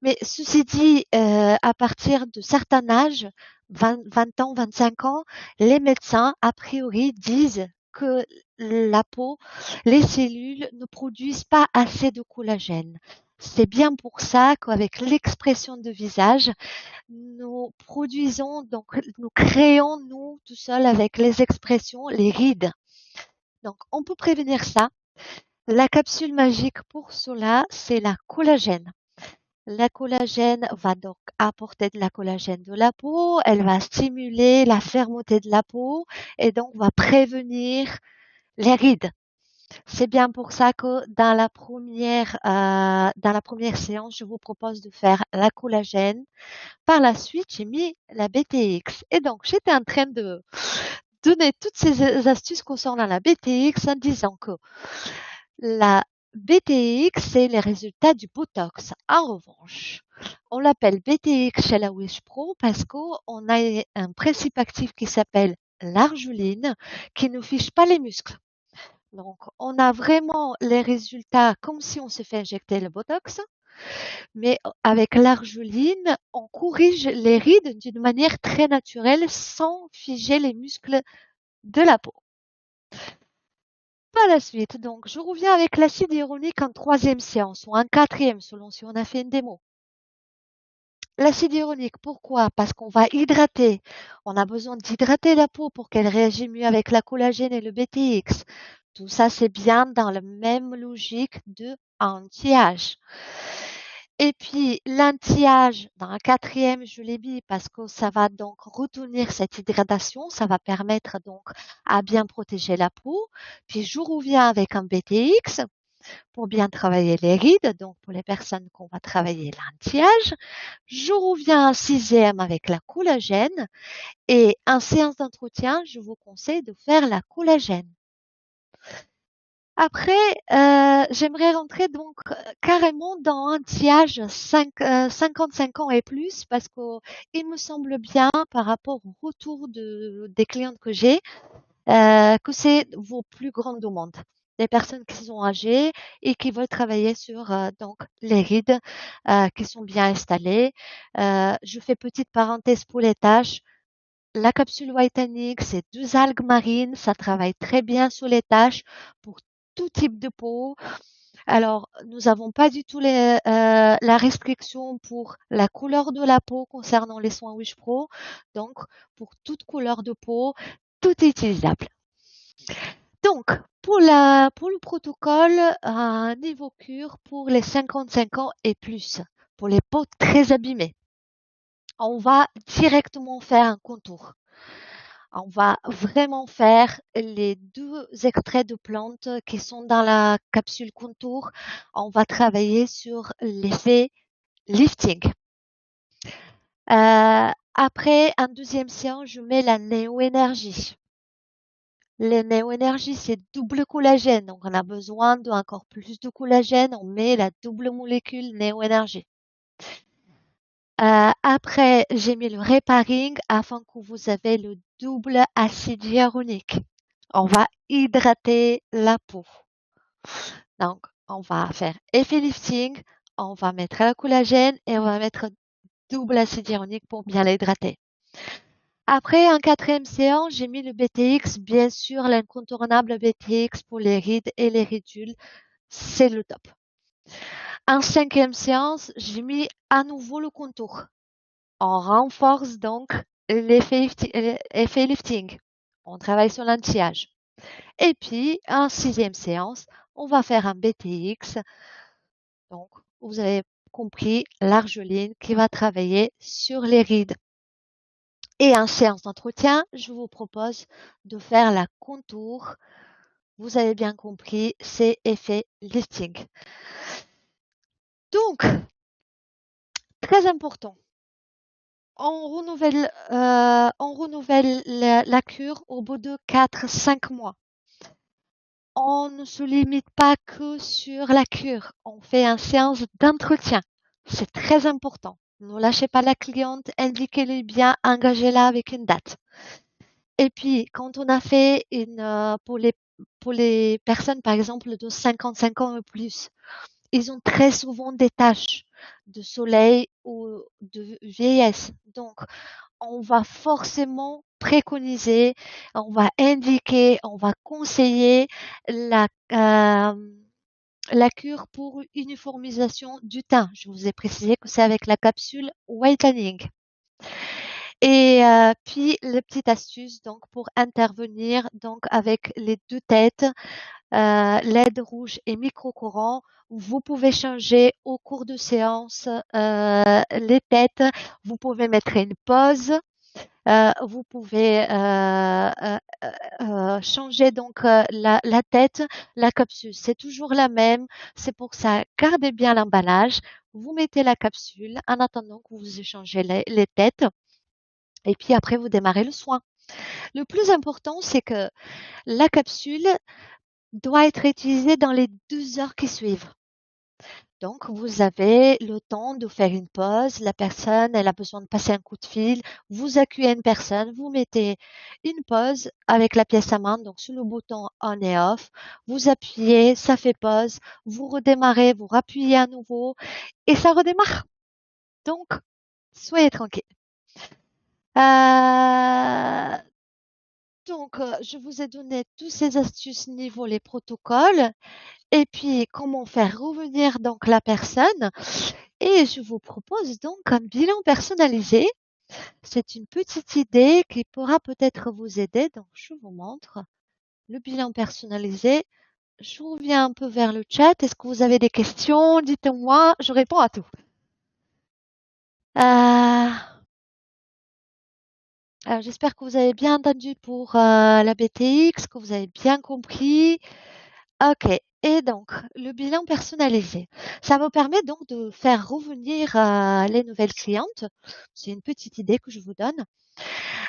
S1: Mais ceci dit, à partir de certain âge, 20 ans, 25 ans, les médecins, a priori, disent que la peau, les cellules ne produisent pas assez de collagène. C'est bien pour ça qu'avec l'expression de visage, nous produisons, donc nous créons, nous, tout seuls, avec les expressions, les rides. Donc, on peut prévenir ça. La capsule magique pour cela, c'est la collagène. La collagène va donc apporter de la collagène de la peau, elle va stimuler la fermeté de la peau et donc va prévenir les rides. C'est bien pour ça que dans la première séance, je vous propose de faire la collagène. Par la suite, j'ai mis la BTX. Et donc, j'étais en train de donner toutes ces astuces concernant la BTX en disant que la BTX, c'est les résultats du Botox. En revanche, on l'appelle BTX chez la Wish Pro parce qu'on a un principe actif qui s'appelle l'argiline qui ne fiche pas les muscles. Donc, on a vraiment les résultats comme si on se fait injecter le Botox, mais avec l'argiline, on corrige les rides d'une manière très naturelle sans figer les muscles de la peau. Par la suite, donc, je reviens avec l'acide hyaluronique en troisième séance ou en quatrième, selon si on a fait une démo. L'acide hyaluronique, pourquoi? Parce qu'on va hydrater. On a besoin d'hydrater la peau pour qu'elle réagisse mieux avec la collagène et le BTX. Tout ça, c'est bien dans la même logique de anti-âge. Et puis, l'anti-âge, dans la quatrième, je l'ai mis parce que ça va donc retenir cette hydratation, ça va permettre donc à bien protéger la peau. Puis, je reviens avec un BTX pour bien travailler les rides, donc pour les personnes qu'on va travailler l'anti-âge. Je reviens en sixième avec la collagène et en séance d'entretien, je vous conseille de faire la collagène. Après, j'aimerais rentrer donc carrément dans un anti-âge 55 ans et plus parce qu'il me semble bien par rapport au retour des clientes que j'ai que c'est vos plus grandes demandes. Des personnes qui sont âgées et qui veulent travailler sur donc les rides qui sont bien installées. Je fais petite parenthèse pour les tâches. La capsule Whitening, c'est 2 algues marines, ça travaille très bien sur les taches pour tout type de peau. Alors, nous n'avons pas du tout la restriction pour la couleur de la peau concernant les soins Wish Pro. Donc, pour toute couleur de peau, tout est utilisable. Donc, pour le protocole niveau cure pour les 55 ans et plus, pour les peaux très abîmées, on va directement faire un contour. On va vraiment faire les 2 extraits de plantes qui sont dans la capsule contour. On va travailler sur l'effet lifting. Après, en deuxième séance, je mets la néo-énergie. La néo-énergie, c'est double collagène. Donc, on a besoin d'encore plus de collagène. On met la double molécule néo-énergie. Après, j'ai mis le Repairing afin que vous avez le double acide hyaluronique. On va hydrater la peau. Donc, On va faire effet lifting, on va mettre le collagène et on va mettre double acide hyaluronique pour bien l'hydrater. Après, en quatrième séance, j'ai mis le BTX, bien sûr, l'incontournable BTX pour les rides et les ridules, c'est le top. En cinquième séance, j'ai mis à nouveau le contour. On renforce donc l'effet lifting. On travaille sur l'anti-âge. Et puis, en sixième séance, on va faire un BTX. Donc, vous avez compris, l'argeline qui va travailler sur les rides. Et en séance d'entretien, je vous propose de faire la contour. Vous avez bien compris, c'est effet lifting. Donc, très important, on renouvelle la cure au bout de 4-5 mois. On ne se limite pas que sur la cure, on fait une séance d'entretien. C'est très important. Ne lâchez pas la cliente, indiquez-lui bien, engagez-la avec une date. Et puis, quand on a fait pour les personnes, par exemple, de 55 ans et plus, ils ont très souvent des taches de soleil ou de vieillesse. Donc, on va forcément préconiser, on va indiquer, on va conseiller la cure pour uniformisation du teint. Je vous ai précisé que c'est avec la capsule Whitening. Et puis, les petites astuces donc pour intervenir donc avec les deux têtes, LED rouge et micro-courant. Vous pouvez changer au cours de séance les têtes. Vous pouvez mettre une pause. Vous pouvez changer donc la tête, la capsule. C'est toujours la même. C'est pour ça, gardez bien l'emballage. Vous mettez la capsule en attendant que vous échangez les têtes. Et puis après, vous démarrez le soin. Le plus important, c'est que la capsule doit être utilisée dans les 2 heures qui suivent. Donc, vous avez le temps de faire une pause. La personne, elle a besoin de passer un coup de fil. Vous accueillez une personne, vous mettez une pause avec la pièce à main, donc sur le bouton on et off. Vous appuyez, ça fait pause. Vous redémarrez, vous rappuyez à nouveau et ça redémarre. Donc, soyez tranquille. Donc, je vous ai donné toutes ces astuces niveau les protocoles et puis comment faire revenir donc la personne. Et je vous propose donc un bilan personnalisé. C'est une petite idée qui pourra peut-être vous aider. Donc, je vous montre le bilan personnalisé. Je reviens un peu vers le chat. Est-ce que vous avez des questions? Dites-moi, je réponds à tout. Alors, j'espère que vous avez bien entendu pour la BTX, que vous avez bien compris. Ok. Et donc, le bilan personnalisé. Ça vous permet donc de faire revenir les nouvelles clientes. C'est une petite idée que je vous donne.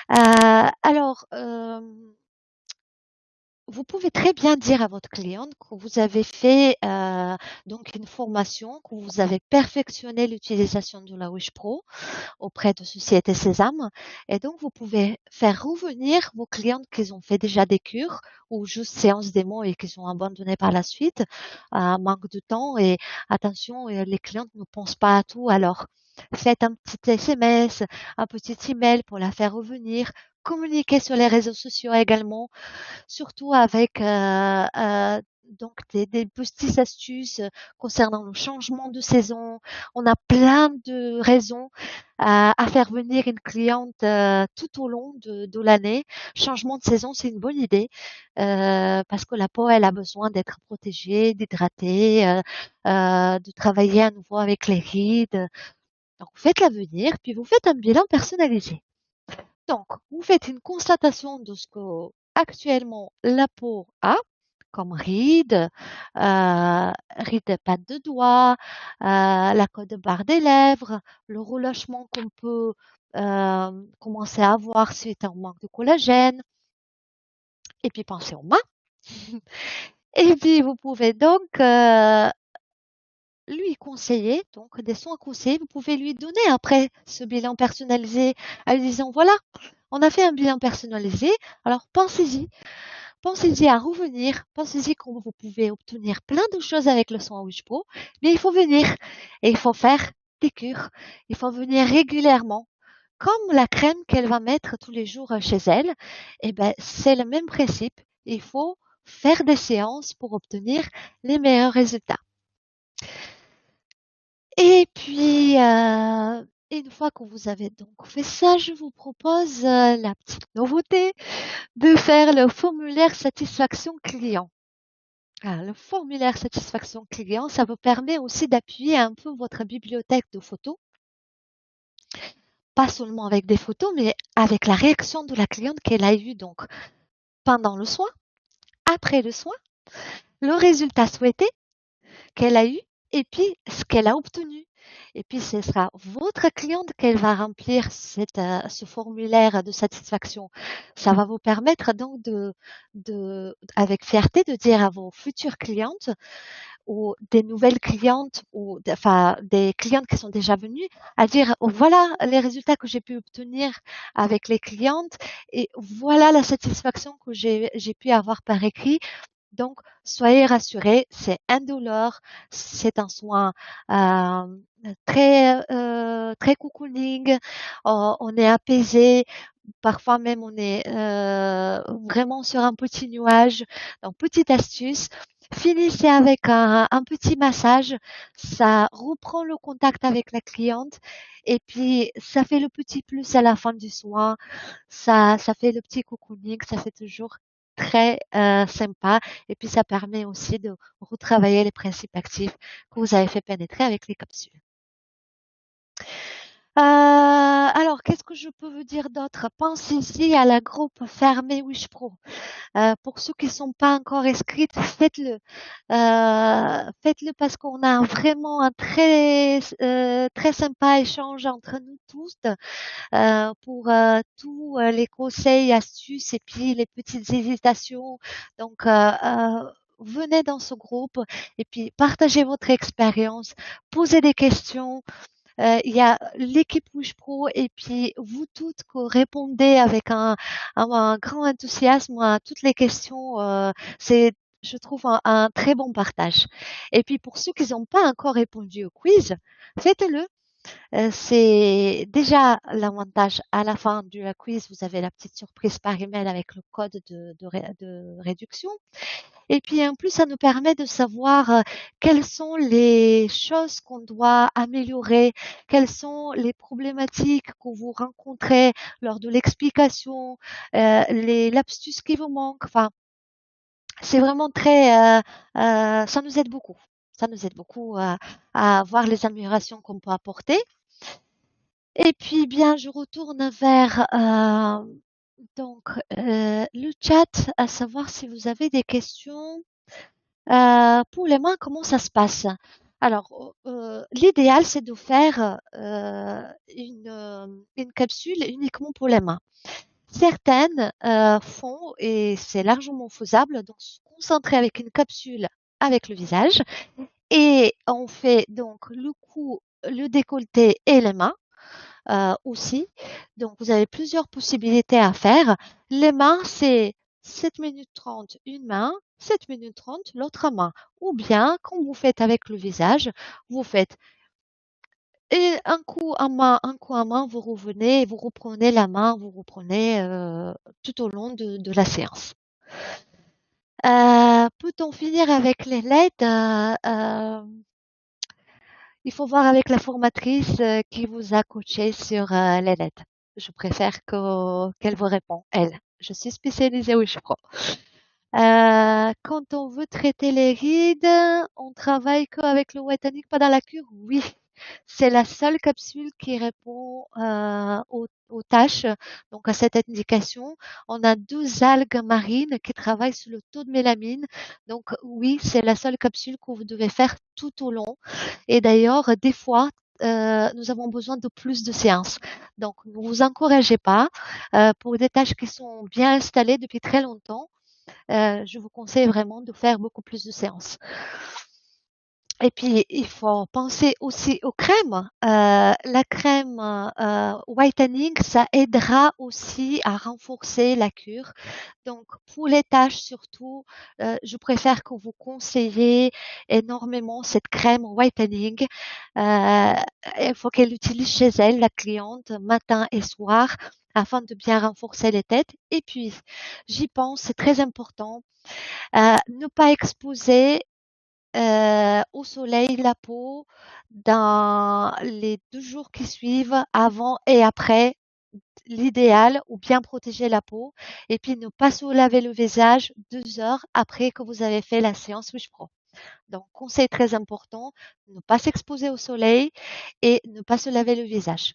S1: Alors, vous pouvez très bien dire à votre cliente que vous avez fait donc une formation, que vous avez perfectionné l'utilisation de la Wish Pro auprès de Société Sésame. Et donc, vous pouvez faire revenir vos clientes qui ont fait déjà des cures ou juste séance démo et qui sont abandonnées par la suite, manque de temps. Et attention, les clientes ne pensent pas à tout. Alors, faites un petit SMS, un petit email pour la faire revenir. Communiquez sur les réseaux sociaux également, surtout avec donc des petites astuces concernant le changement de saison. On a plein de raisons à faire venir une cliente tout au long de l'année. Changement de saison, c'est une bonne idée parce que la peau, elle a besoin d'être protégée, d'hydrater, de travailler à nouveau avec les rides. Donc, faites-la venir, puis vous faites un bilan personnalisé. Donc, vous faites une constatation de ce que actuellement la peau a, comme rides, rides de pattes de doigts, la cote barre des lèvres, le relâchement qu'on peut commencer à avoir suite à un manque de collagène. Et puis, pensez aux mains. Et puis, vous pouvez donc lui conseiller, donc des soins conseillés. Vous pouvez lui donner après ce bilan personnalisé en lui disant, voilà, on a fait un bilan personnalisé, alors pensez-y. pensez-y à revenir, pensez-y que vous pouvez obtenir plein de choses avec le soin Wish Pro, mais il faut venir et il faut faire des cures. Il faut venir régulièrement. Comme la crème qu'elle va mettre tous les jours chez elle, eh ben, c'est le même principe. Il faut faire des séances pour obtenir les meilleurs résultats. Et puis, une fois que vous avez donc fait ça, je vous propose la petite nouveauté de faire le formulaire satisfaction client. Ah, le formulaire satisfaction client, ça vous permet aussi d'appuyer un peu votre bibliothèque de photos, pas seulement avec des photos, mais avec la réaction de la cliente qu'elle a eue donc pendant le soin, après le soin, le résultat souhaité qu'elle a eu et puis ce qu'elle a obtenu. Et puis ce sera votre cliente qu'elle va remplir ce formulaire de satisfaction. Ça va vous permettre donc avec fierté de dire à vos futures clientes ou des nouvelles clientes ou enfin des clientes qui sont déjà venues à dire oh, voilà les résultats que j'ai pu obtenir avec les clientes et voilà la satisfaction que j'ai pu avoir par écrit. Donc, soyez rassurés, c'est indolore, c'est un soin très cocooning, on est apaisé, parfois même on est vraiment sur un petit nuage. Donc, petite astuce, finissez avec un petit massage, ça reprend le contact avec la cliente et puis ça fait le petit plus à la fin du soin, ça fait le petit cocooning, ça fait toujours très sympa et puis ça permet aussi de retravailler les principes actifs que vous avez fait pénétrer avec les capsules. Alors, qu'est-ce que je peux vous dire d'autre? Pensez-y à la groupe fermée Wish Pro. Pour ceux qui ne sont pas encore inscrites, faites-le. Faites-le parce qu'on a vraiment un très sympa échange entre nous tous pour tous les conseils, astuces et puis les petites hésitations. Donc, venez dans ce groupe et puis partagez votre expérience, posez des questions. Il y a l'équipe Wish Pro et puis vous toutes qui répondez avec un grand enthousiasme à toutes les questions. C'est, je trouve, un très bon partage. Et puis pour ceux qui n'ont pas encore répondu au quiz, faites-le. C'est déjà l'avantage à la fin du quiz, vous avez la petite surprise par email avec le code de réduction. Et puis en plus, ça nous permet de savoir quelles sont les choses qu'on doit améliorer, quelles sont les problématiques que vous rencontrez lors de l'explication, les lapsus qui vous manquent. Enfin, c'est vraiment ça nous aide beaucoup. Ça nous aide beaucoup à voir les améliorations qu'on peut apporter. Et puis bien, je retourne vers le chat, à savoir si vous avez des questions. Pour les mains, comment ça se passe? Alors, l'idéal, c'est de faire une capsule uniquement pour les mains. Certaines font, et c'est largement faisable, donc se concentrer avec une capsule avec le visage, et on fait donc le cou, le décolleté et les mains aussi. Donc, vous avez plusieurs possibilités à faire. Les mains, c'est 7 minutes 30 une main, 7 minutes 30 l'autre main. Ou bien, quand vous faites avec le visage, vous faites un coup à main, un coup à main, vous revenez, vous reprenez la main, vous reprenez tout au long de la séance. Peut-on finir avec les LED? Il faut voir avec la formatrice qui vous a coaché sur les LED. Je préfère qu'elle vous répond, elle. Je suis spécialisée Wish Pro. Quand on veut traiter les rides, on travaille qu'avec le White Tonic, pas dans la cure? Oui, c'est la seule capsule qui répond aux tâches, donc à cette indication. On a 12 algues marines qui travaillent sur le taux de mélamine. Donc oui, c'est la seule capsule que vous devez faire tout au long. Et d'ailleurs, des fois, nous avons besoin de plus de séances. Donc, ne vous encouragez pas. Pour des tâches qui sont bien installées depuis très longtemps, je vous conseille vraiment de faire beaucoup plus de séances. Et puis, il faut penser aussi aux crèmes. La crème whitening, ça aidera aussi à renforcer la cure. Donc, pour les taches surtout, je préfère que vous conseillez énormément cette crème whitening. Euh, il faut qu'elle l'utilise chez elle, la cliente, matin et soir, afin de bien renforcer les têtes. Et puis, j'y pense, c'est très important. Ne pas exposer au soleil la peau dans les 2 jours qui suivent, avant et après l'idéal, ou bien protéger la peau et puis ne pas se laver le visage 2 heures après que vous avez fait la séance Wish Pro. Donc conseil très important, ne pas s'exposer au soleil et ne pas se laver le visage.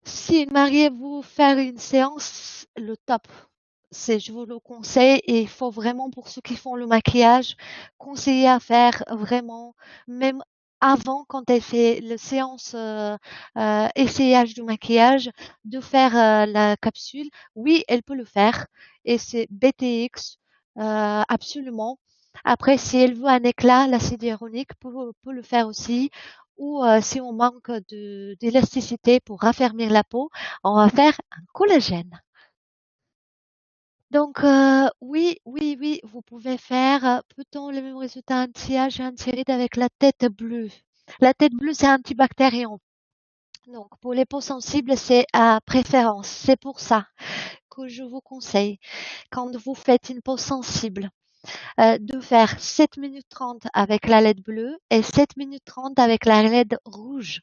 S1: Si une mariée vous faire une séance, le top, c'est je vous le conseille et il faut vraiment pour ceux qui font le maquillage, conseiller à faire vraiment même avant quand elle fait le séance, essayage du maquillage, de faire, la capsule. Oui, elle peut le faire et c'est BTX, absolument. Après si elle veut un éclat, l'acide hyaluronique peut le faire aussi ou si on manque d'élasticité pour raffermir la peau, on va faire un collagène. Donc oui, oui, oui, vous pouvez faire, peut-on le même résultat anti-âge et anti-rides avec la tête bleue? La tête bleue, c'est antibactérien. Donc pour les peaux sensibles, c'est à préférence. C'est pour ça que je vous conseille, quand vous faites une peau sensible, de faire 7 minutes 30 avec la LED bleue et 7 minutes 30 avec la LED rouge.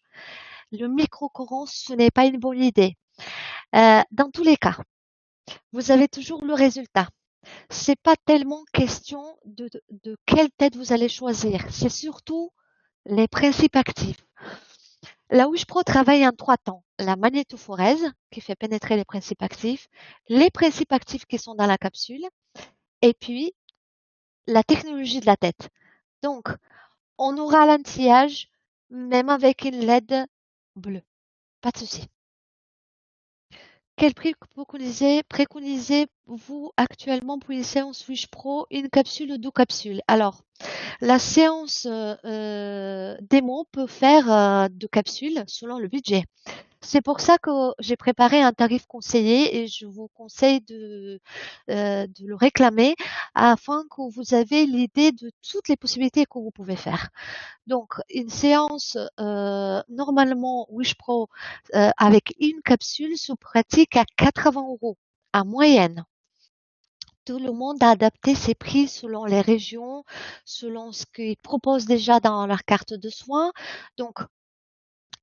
S1: Le micro-courant, ce n'est pas une bonne idée. Dans tous les cas, vous avez toujours le résultat. C'est pas tellement question de quelle tête vous allez choisir. C'est surtout les principes actifs. La Wish Pro travaille en 3 temps. La magnétophorèse, qui fait pénétrer les principes actifs, les principes actifs qui sont dans la capsule, et puis la technologie de la tête. Donc, on aura l'anti-âge même avec une LED bleue. Pas de souci. Quel prix préconisez-vous actuellement pour une séance Wish Pro, une capsule ou 2 capsules? Alors, la séance démo peut faire 2 capsules selon le budget. C'est pour ça que j'ai préparé un tarif conseillé et je vous conseille de le réclamer afin que vous avez l'idée de toutes les possibilités que vous pouvez faire. Donc, une séance normalement Wish Pro avec une capsule se pratique à 80 € en moyenne. Tout le monde a adapté ses prix selon les régions, selon ce qu'ils proposent déjà dans leur carte de soins. Donc,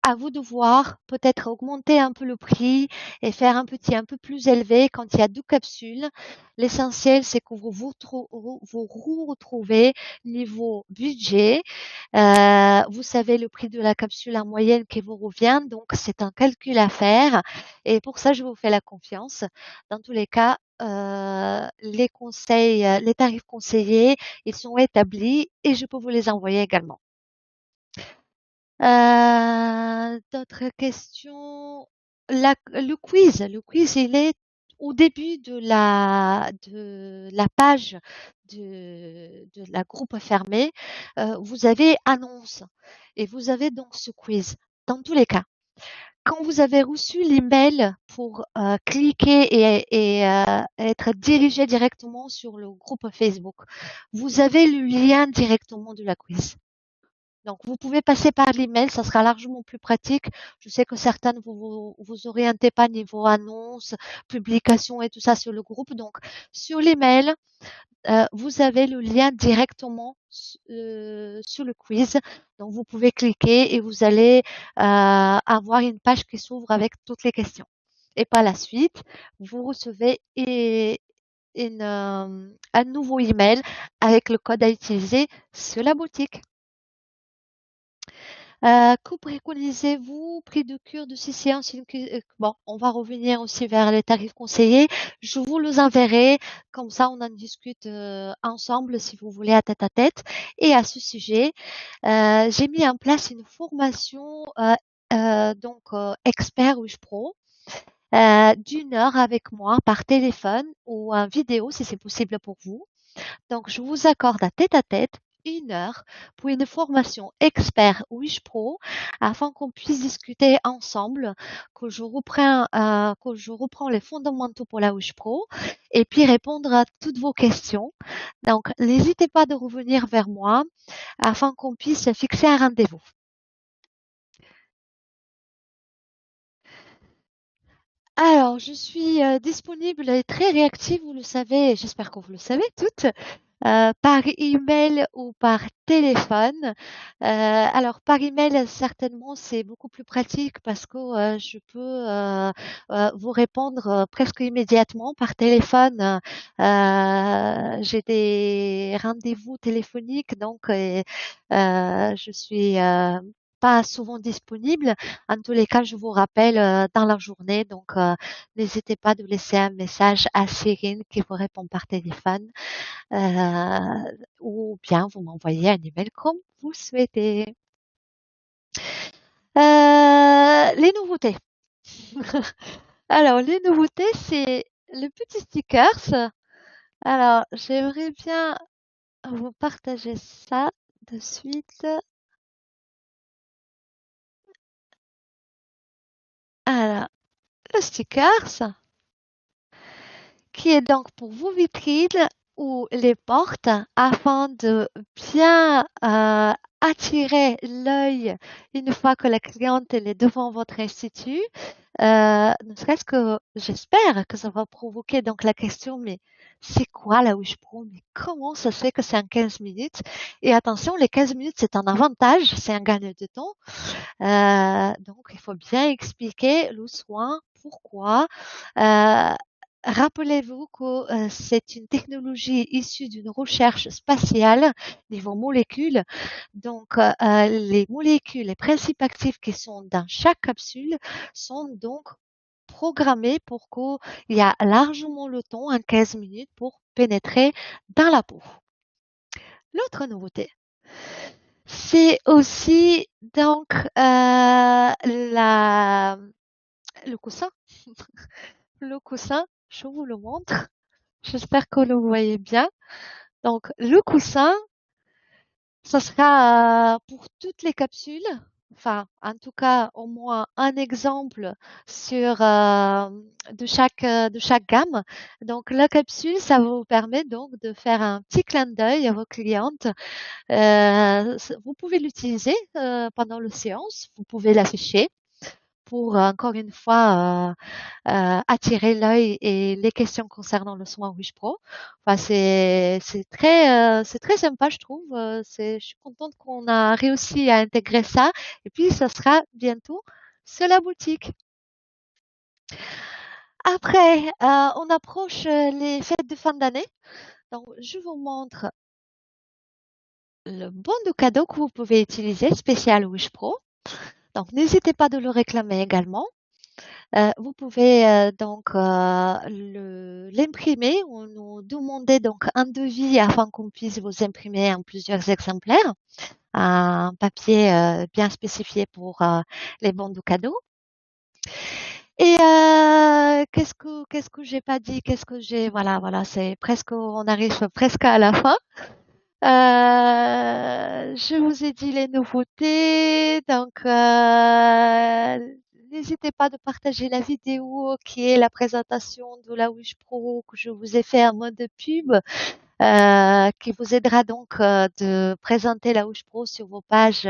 S1: à vous de voir, peut-être augmenter un peu le prix et faire un petit un peu plus élevé quand il y a 2 capsules. L'essentiel, c'est que vous retrouvez niveau budget. Vous savez le prix de la capsule en moyenne qui vous revient, donc c'est un calcul à faire et pour ça, je vous fais la confiance. Dans tous les cas, les conseils, les tarifs conseillés, ils sont établis et je peux vous les envoyer également. D'autres questions? Le quiz, il est au début de la page de la groupe fermé. Vous avez annonce et vous avez donc ce quiz. Dans tous les cas, quand vous avez reçu l'email pour cliquer et être dirigé directement sur le groupe Facebook, vous avez le lien directement de la quiz. Donc, vous pouvez passer par l'email, ça sera largement plus pratique. Je sais que certaines vous orientez pas niveau annonce, publication et tout ça sur le groupe. Donc, sur l'email, vous avez le lien directement sur le quiz. Donc, vous pouvez cliquer et vous allez avoir une page qui s'ouvre avec toutes les questions. Et par la suite, vous recevez un nouveau email avec le code à utiliser sur la boutique. Que préconisez-vous? Prix de cure de 6 séances, bon, on va revenir aussi vers les tarifs conseillés. Je vous les enverrai, comme ça on en discute ensemble si vous voulez à tête. Et à ce sujet, j'ai mis en place une formation donc expert Wish Pro d'1 heure avec moi par téléphone ou en vidéo si c'est possible pour vous. Donc, je vous accorde à tête 1 heure pour une formation expert Wish Pro afin qu'on puisse discuter ensemble, que je reprends les fondamentaux pour la Wish Pro et puis répondre à toutes vos questions. Donc, n'hésitez pas de revenir vers moi afin qu'on puisse fixer un rendez-vous. Alors, je suis disponible et très réactive, vous le savez, j'espère que vous le savez toutes, par email ou par téléphone. Alors, par email, certainement, c'est beaucoup plus pratique parce que je peux vous répondre presque immédiatement. Par téléphone, j'ai des rendez-vous téléphoniques, donc je suis pas souvent disponible. En tous les cas, je vous rappelle dans la journée, donc n'hésitez pas de laisser un message à Cyrine qui vous répond par téléphone ou bien vous m'envoyez un email comme vous souhaitez. Les nouveautés. Alors, les nouveautés, c'est le petit stickers. Alors, j'aimerais bien vous partager ça de suite. Alors, le stickers, qui est donc pour vos vitrines ou les portes afin de bien attirer l'œil une fois que la cliente elle est devant votre institut. Ne serait-ce que j'espère que ça va provoquer donc la question, mais c'est quoi la Wish Pro? Mais comment ça se fait que c'est en 15 minutes? Et attention, les 15 minutes, c'est un avantage, c'est un gain de temps. Donc, il faut bien expliquer le soin, pourquoi. Euh, Rappelez-vous que c'est une technologie issue d'une recherche spatiale niveau molécules. Donc, les molécules, les principes actifs qui sont dans chaque capsule sont donc programmés pour qu'il y a largement le temps, en 15 minutes, pour pénétrer dans la peau. L'autre nouveauté, c'est aussi donc le coussin. Le coussin, je vous le montre. J'espère que vous le voyez bien. Donc, le coussin, ça sera pour toutes les capsules. Enfin, en tout cas, au moins un exemple sur de chaque gamme. Donc, la capsule, ça vous permet donc de faire un petit clin d'œil à vos clientes. Vous pouvez l'utiliser pendant la séance. Vous pouvez l'afficher pour encore une fois attirer l'œil et les questions concernant le soin Wish Pro. Enfin, c'est très sympa, je trouve. Je suis contente qu'on a réussi à intégrer ça. Et puis, ça sera bientôt sur la boutique. Après, on approche les fêtes de fin d'année. Donc, je vous montre le bon de cadeau que vous pouvez utiliser, spécial Wish Pro. Donc, n'hésitez pas de le réclamer également. Vous pouvez donc l'imprimer ou nous demander donc un devis afin qu'on puisse vous imprimer en plusieurs exemplaires, un papier bien spécifié pour les bons de cadeau. Et qu'est-ce que j'ai pas dit? Qu'est-ce que j'ai voilà, c'est presque on arrive presque à la fin. Je vous ai dit les nouveautés, donc n'hésitez pas de partager la vidéo qui est la présentation de la Wish Pro que je vous ai fait en mode pub, qui vous aidera donc de présenter la Wish Pro sur vos pages,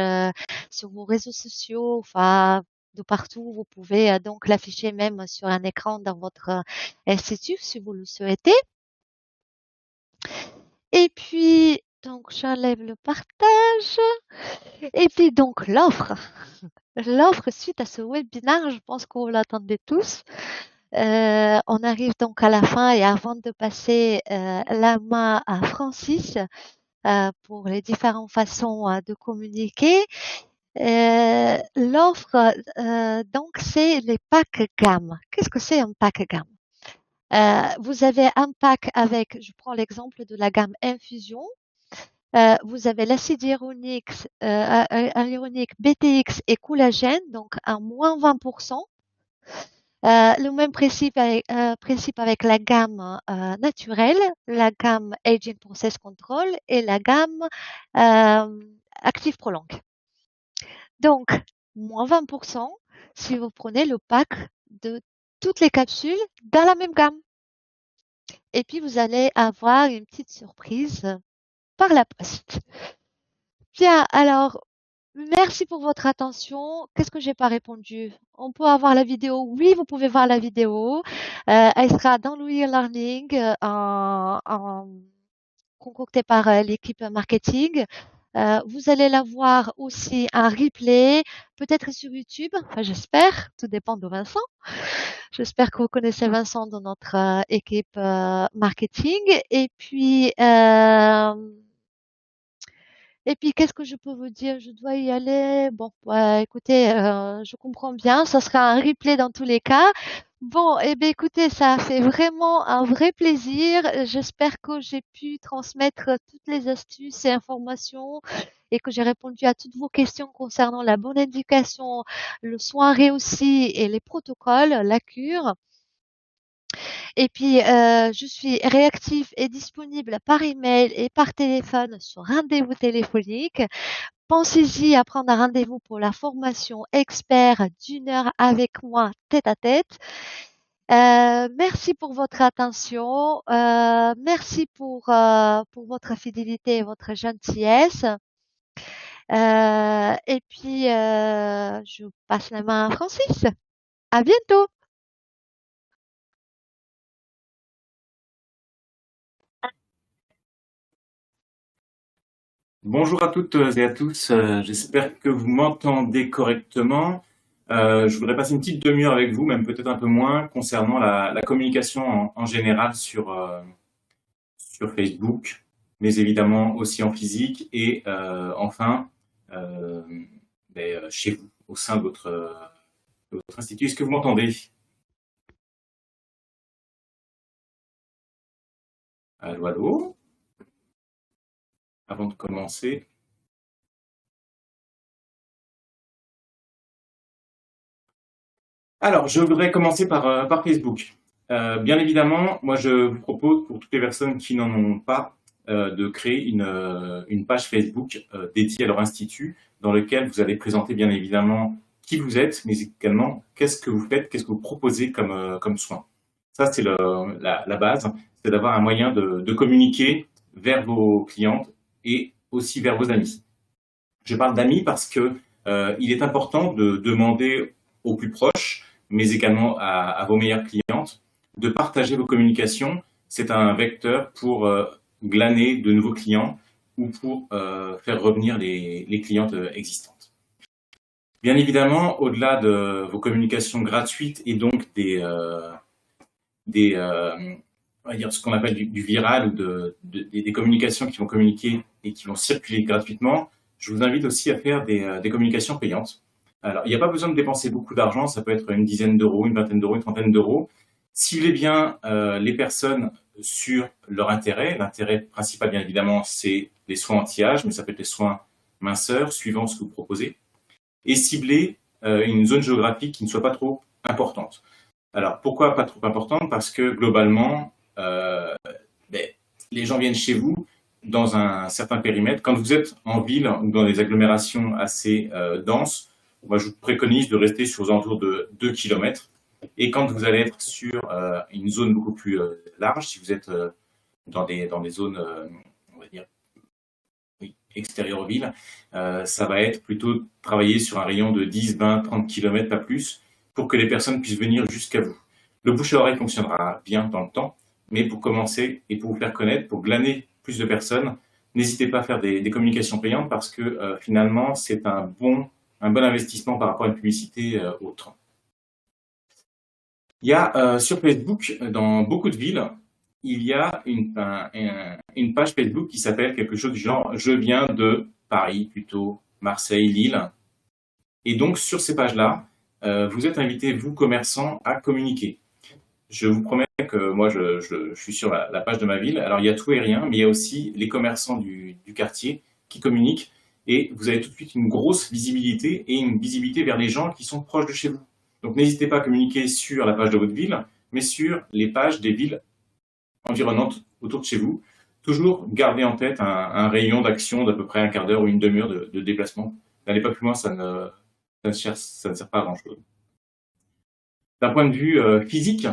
S1: sur vos réseaux sociaux, enfin de partout. Vous pouvez donc l'afficher même sur un écran dans votre institut si vous le souhaitez. Et puis, donc, j'enlève le partage. Et puis, donc, l'offre. L'offre suite à ce webinaire, je pense que vous l'attendez tous. On arrive donc à la fin et avant de passer la main à Francis pour les différentes façons de communiquer, l'offre, donc, c'est les packs gamme. Qu'est-ce que c'est un pack gamme? Vous avez un pack avec, je prends l'exemple de la gamme Infusion. Vous avez l'acide hyaluronique BTX et collagène, donc à moins 20%. Le même principe avec la gamme naturelle, la gamme Aging Process Control et la gamme Active Prolong. Donc, moins 20% si vous prenez le pack de toutes les capsules dans la même gamme. Et puis, vous allez avoir une petite surprise par la poste. Bien, alors, merci pour votre attention. Qu'est-ce que j'ai pas répondu? On peut avoir la vidéo? Oui, vous pouvez voir la vidéo. Elle sera dans le e-learning concocté par l'équipe marketing. Vous allez la voir aussi en replay, peut-être sur YouTube. Enfin, j'espère. Tout dépend de Vincent. J'espère que vous connaissez Vincent de notre équipe marketing. Et puis, qu'est-ce que je peux vous dire? Je dois y aller. Bon, ouais, écoutez, je comprends bien. Ça sera un replay dans tous les cas. Bon, eh bien, écoutez, ça a fait vraiment un vrai plaisir. J'espère que j'ai pu transmettre toutes les astuces et informations et que j'ai répondu à toutes vos questions concernant la bonne indication, le soin réussi et les protocoles, la cure. Et puis, je suis réactive et disponible par email et par téléphone sur rendez-vous téléphonique. Pensez-y à prendre un rendez-vous pour la formation expert d'1 heure avec moi tête à tête. Merci pour votre attention. Merci pour votre fidélité et votre gentillesse. Et puis, je passe la main à Francis. À bientôt.
S2: Bonjour à toutes et à tous, j'espère que vous m'entendez correctement. Je voudrais passer une petite demi-heure avec vous, même peut-être un peu moins, concernant la communication en général sur Facebook, mais évidemment aussi en physique et enfin chez vous, au sein de votre institut. Est-ce que vous m'entendez? Allô, allô? Avant de commencer. Alors, je voudrais commencer par Facebook. Bien évidemment, moi je vous propose pour toutes les personnes qui n'en ont pas de créer une page Facebook dédiée à leur institut dans lequel vous allez présenter bien évidemment qui vous êtes, mais également qu'est-ce que vous faites, qu'est-ce que vous proposez comme soin. Ça, c'est la base, c'est d'avoir un moyen de communiquer vers vos clientes et aussi vers vos amis. Je parle d'amis parce que il est important de demander aux plus proches, mais également à vos meilleures clientes, de partager vos communications. C'est un vecteur pour glaner de nouveaux clients ou pour faire revenir les clientes existantes. Bien évidemment, au-delà de vos communications gratuites et donc on va dire ce qu'on appelle du viral ou des communications qui vont communiquer et qui vont circuler gratuitement, je vous invite aussi à faire des communications payantes. Alors, il n'y a pas besoin de dépenser beaucoup d'argent, ça peut être une dizaine d'euros, une vingtaine d'euros, une trentaine d'euros. Ciblez bien les personnes sur leur intérêt. L'intérêt principal, bien évidemment, c'est les soins anti-âge, mais ça peut être les soins minceurs, suivant ce que vous proposez. Et ciblez une zone géographique qui ne soit pas trop importante. Alors, pourquoi pas trop importante? Parce que globalement, les gens viennent chez vous dans un certain périmètre. Quand vous êtes en ville ou dans des agglomérations assez denses, moi je vous préconise de rester sur aux alentours de 2 km. Et quand vous allez être sur une zone beaucoup plus large, si vous êtes dans des zones, on va dire, oui, extérieures aux villes, ça va être plutôt travailler sur un rayon de 10, 20, 30 km, pas plus, pour que les personnes puissent venir jusqu'à vous. Le bouche à oreille fonctionnera bien dans le temps, mais pour commencer et pour vous faire connaître, pour glaner plus de personnes, n'hésitez pas à faire des communications payantes parce que finalement, c'est un bon investissement par rapport à une publicité autre. Il y a sur Facebook, dans beaucoup de villes, il y a une page Facebook qui s'appelle quelque chose du genre « Je viens de Paris, plutôt Marseille, Lille ». Et donc, sur ces pages-là, vous êtes invités, vous, commerçants, à communiquer. Je vous promets que moi, je suis sur la page de ma ville. Alors, il y a tout et rien, mais il y a aussi les commerçants du quartier qui communiquent. Et vous avez tout de suite une grosse visibilité et une visibilité vers les gens qui sont proches de chez vous. Donc n'hésitez pas à communiquer sur la page de votre ville, mais sur les pages des villes environnantes autour de chez vous. Toujours garder en tête un rayon d'action d'à peu près un quart d'heure ou une demi-heure de déplacement. N'allez pas plus loin, ça ne sert pas à grand-chose. D'un point de vue physique,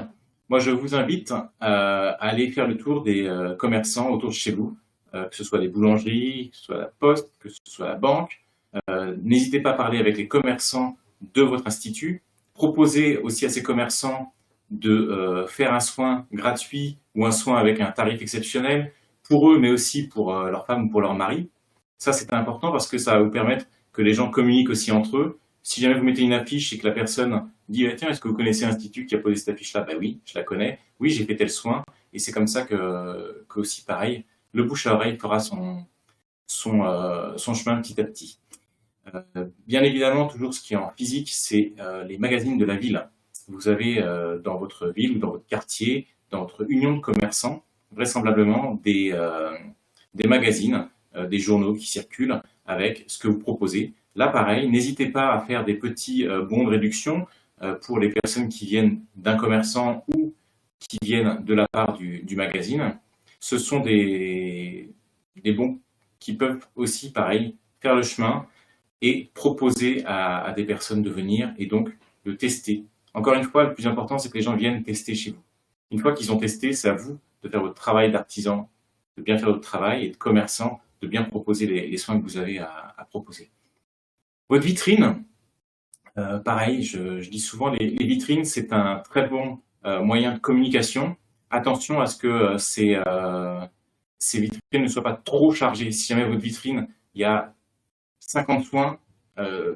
S2: moi je vous invite à aller faire le tour des commerçants autour de chez vous, que ce soit des boulangeries, que ce soit la poste, que ce soit la banque. N'hésitez pas à parler avec les commerçants de votre institut. Proposez aussi à ces commerçants de faire un soin gratuit ou un soin avec un tarif exceptionnel pour eux, mais aussi pour leur femme ou pour leur mari. Ça, c'est important parce que ça va vous permettre que les gens communiquent aussi entre eux. Si jamais vous mettez une affiche et que la personne dit « Tiens, est-ce que vous connaissez l'institut qui a posé cette affiche-là ?» Ben oui, je la connais. Oui, j'ai fait tel soin. Et c'est comme ça que aussi, pareil, le bouche à oreille fera son chemin petit à petit. Bien évidemment, toujours ce qui est en physique, c'est les magazines de la ville. Vous avez dans votre ville ou dans votre quartier, dans votre union de commerçants, vraisemblablement des magazines, des journaux qui circulent avec ce que vous proposez. Là, pareil, n'hésitez pas à faire des petits bons de réduction pour les personnes qui viennent d'un commerçant ou qui viennent de la part du magazine. Ce sont des bons qui peuvent aussi, pareil, faire le chemin et proposer à des personnes de venir et donc de tester. Encore une fois, le plus important, c'est que les gens viennent tester chez vous. Une fois qu'ils ont testé, c'est à vous de faire votre travail d'artisan, de bien faire votre travail, et de commerçant, de bien proposer les soins que vous avez à proposer. Votre vitrine, pareil, je dis souvent, les vitrines, c'est un très bon moyen de communication. Attention à ce que ces vitrines ne soient pas trop chargées. Si jamais votre vitrine, il y a 50 soins,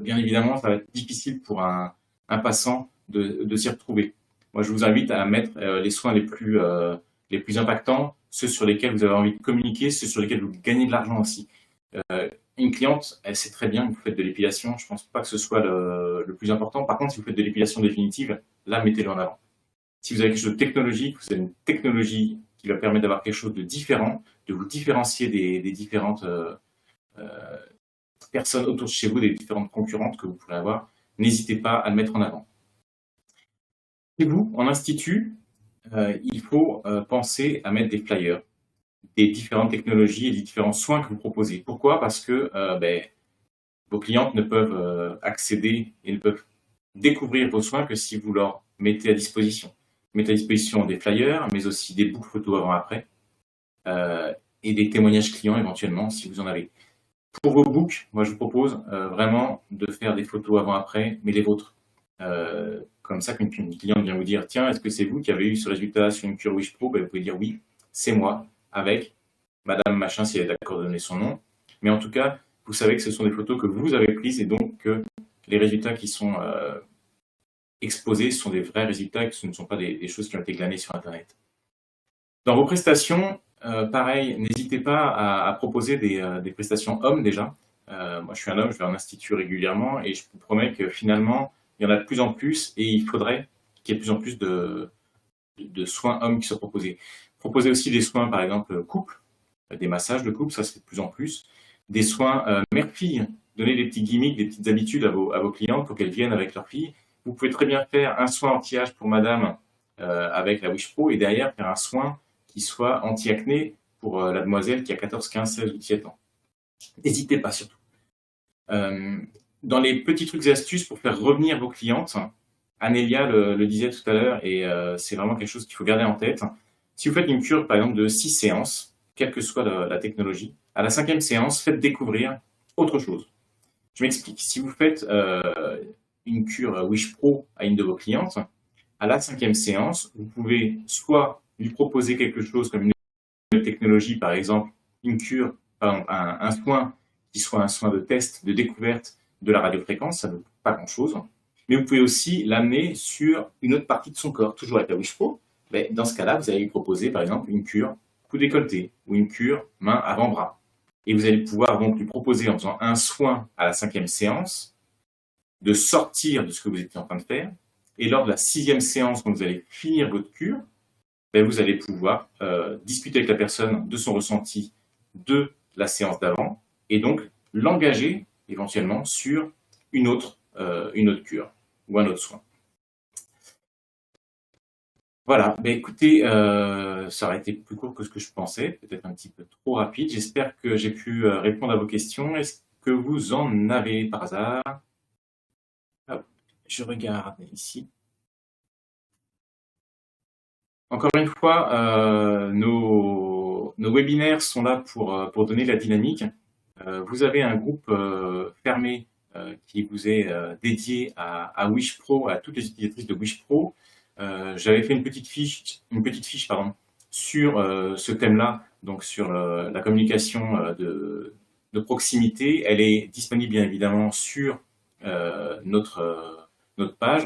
S2: bien évidemment, ça va être difficile pour un passant de s'y retrouver. Moi, je vous invite à mettre les soins les plus impactants, ceux sur lesquels vous avez envie de communiquer, ceux sur lesquels vous gagnez de l'argent aussi. Une cliente, elle sait très bien que vous faites de l'épilation. Je ne pense pas que ce soit le plus important. Par contre, si vous faites de l'épilation définitive, là, mettez-le en avant. Si vous avez quelque chose de technologique, vous avez une technologie qui va permettre d'avoir quelque chose de différent, de vous différencier des différentes personnes autour de chez vous, des différentes concurrentes que vous pourrez avoir, n'hésitez pas à le mettre en avant. Chez vous, en institut, il faut penser à mettre des flyers, des différentes technologies et des différents soins que vous proposez. Pourquoi? Parce que vos clientes ne peuvent accéder et ne peuvent découvrir vos soins que si vous leur mettez à disposition. Vous mettez à disposition des flyers, mais aussi des boucles photos avant-après et des témoignages clients éventuellement si vous en avez. Pour vos books, moi je vous propose vraiment de faire des photos avant-après, mais les vôtres. Comme ça, qu'une cliente vient vous dire « Tiens, est-ce que c'est vous qui avez eu ce résultat sur une cure Wish Pro ?» Vous pouvez dire « Oui, c'est moi », avec Madame Machin, si elle est d'accord de donner son nom. Mais en tout cas, vous savez que ce sont des photos que vous avez prises et donc que les résultats qui sont exposés sont des vrais résultats et que ce ne sont pas des choses qui ont été glanées sur Internet. Dans vos prestations, pareil, n'hésitez pas à proposer des prestations hommes déjà. Moi, je suis un homme, je vais en institut régulièrement et je vous promets que finalement, il y en a de plus en plus et il faudrait qu'il y ait de plus en plus de soins hommes qui soient proposés. Proposez aussi des soins, par exemple, couple, des massages de couple, ça c'est de plus en plus. Des soins mère-fille, donner des petits gimmicks, des petites habitudes à vos clientes pour qu'elles viennent avec leur fille. Vous pouvez très bien faire un soin anti-âge pour madame avec la Wish Pro et derrière faire un soin qui soit anti-acné pour la demoiselle qui a 14, 15, 16 ou 17 ans. N'hésitez pas surtout. Dans les petits trucs et astuces pour faire revenir vos clientes, Anélia le disait tout à l'heure et c'est vraiment quelque chose qu'il faut garder en tête. Si vous faites une cure par exemple de 6 séances, quelle que soit la technologie, à la 5e séance, faites découvrir autre chose. Je m'explique. Si vous faites une cure Wish Pro à une de vos clientes, à la 5e séance, vous pouvez soit lui proposer quelque chose comme une technologie, par exemple une cure, un soin qui soit un soin de test, de découverte de la radiofréquence, ça ne vaut pas grand-chose. Mais vous pouvez aussi l'amener sur une autre partie de son corps, toujours avec la Wish Pro. Mais dans ce cas-là, vous allez lui proposer, par exemple, une cure cou décolleté ou une cure main avant-bras. Et vous allez pouvoir donc lui proposer, en faisant un soin à la 5e séance, de sortir de ce que vous étiez en train de faire. Et lors de la 6e séance, quand vous allez finir votre cure, vous allez pouvoir discuter avec la personne de son ressenti de la séance d'avant et donc l'engager éventuellement sur une autre cure ou un autre soin. Voilà, ben écoutez, ça aurait été plus court que ce que je pensais, peut-être un petit peu trop rapide. J'espère que j'ai pu répondre à vos questions. Est-ce que vous en avez par hasard? Hop, je regarde ici. Encore une fois, nos webinaires sont là pour donner la dynamique. Vous avez un groupe fermé qui vous est dédié à Wish Pro, à toutes les utilisatrices de Wish Pro. J'avais fait une petite fiche pardon, sur ce thème-là, donc sur la communication de proximité. Elle est disponible bien évidemment sur notre page.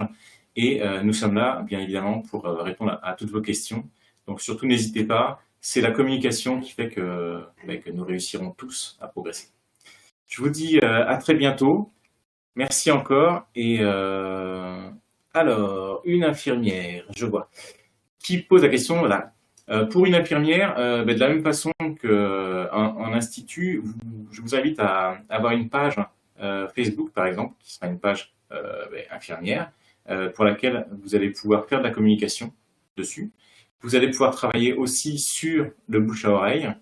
S2: Et nous sommes là, bien évidemment, pour répondre à toutes vos questions. Donc surtout, n'hésitez pas. C'est la communication qui fait que nous réussirons tous à progresser. Je vous dis à très bientôt. Merci encore. Et alors, une infirmière, je vois, qui pose la question, voilà. Pour une infirmière, de la même façon qu'en institut, je vous invite à avoir une page Facebook, par exemple, qui sera une page infirmière, pour laquelle vous allez pouvoir faire de la communication dessus. Vous allez pouvoir travailler aussi sur le bouche à oreille.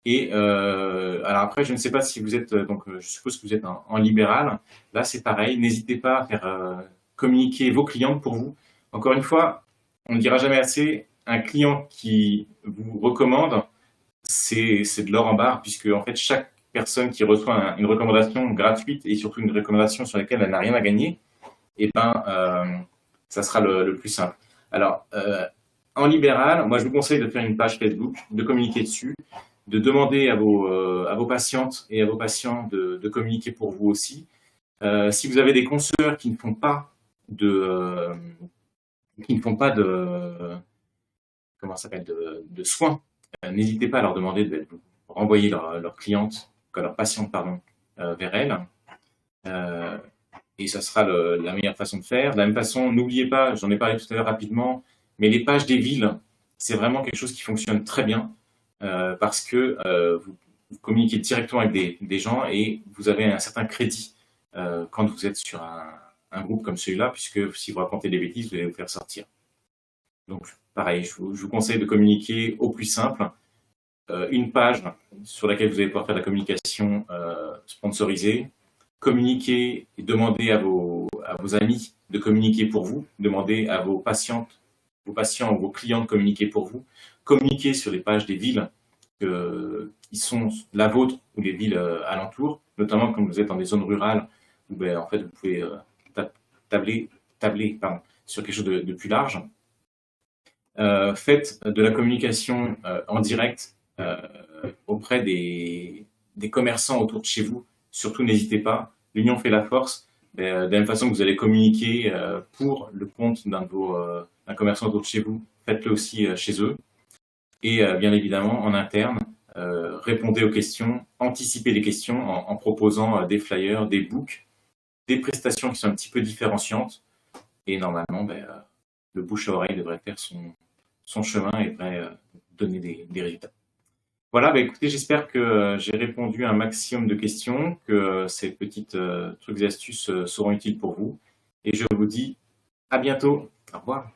S2: Et alors après, je ne sais pas si vous êtes, donc je suppose que vous êtes en libéral. Là, c'est pareil. N'hésitez pas à faire communiquer vos clients pour vous. Encore une fois, on ne dira jamais assez, un client qui vous recommande, c'est de l'or en barre, puisque en fait, chaque personne qui reçoit une recommandation gratuite et surtout une recommandation sur laquelle elle n'a rien à gagner, et ça sera le plus simple. Alors, en libéral, moi, je vous conseille de faire une page Facebook, de communiquer dessus, de demander à vos patientes et à vos patients de communiquer pour vous aussi. Si vous avez des consoeurs qui ne font pas de comment ça s'appelle de soins, n'hésitez pas à leur demander de renvoyer leur cliente, leur patiente pardon, vers elles. Et ça sera la meilleure façon de faire. De la même façon, n'oubliez pas, j'en ai parlé tout à l'heure rapidement, mais les pages des villes, c'est vraiment quelque chose qui fonctionne très bien parce que vous communiquez directement avec des gens et vous avez un certain crédit quand vous êtes sur un groupe comme celui-là, puisque si vous racontez des bêtises, vous allez vous faire sortir. Donc, pareil, je vous conseille de communiquer au plus simple. Une page sur laquelle vous allez pouvoir faire de la communication sponsorisée, communiquer et demander à vos amis de communiquer pour vous, demander à vos patients ou vos clients de communiquer pour vous, communiquer sur les pages des villes qui sont la vôtre ou les villes alentours, notamment quand vous êtes dans des zones rurales où en fait vous pouvez tabler sur quelque chose de plus large. Faites de la communication en direct auprès des commerçants autour de chez vous. Surtout, n'hésitez pas. L'union fait la force. De la même façon que vous allez communiquer pour le compte d'un commerçant autour de chez vous, faites-le aussi chez eux. Et bien évidemment, en interne, répondez aux questions, anticipez les questions en proposant des flyers, des books, des prestations qui sont un petit peu différenciantes. Et normalement, le bouche à oreille devrait faire son chemin et devrait donner des résultats. Voilà, écoutez, j'espère que j'ai répondu à un maximum de questions, que ces petites trucs et astuces seront utiles pour vous. Et je vous dis à bientôt. Au revoir.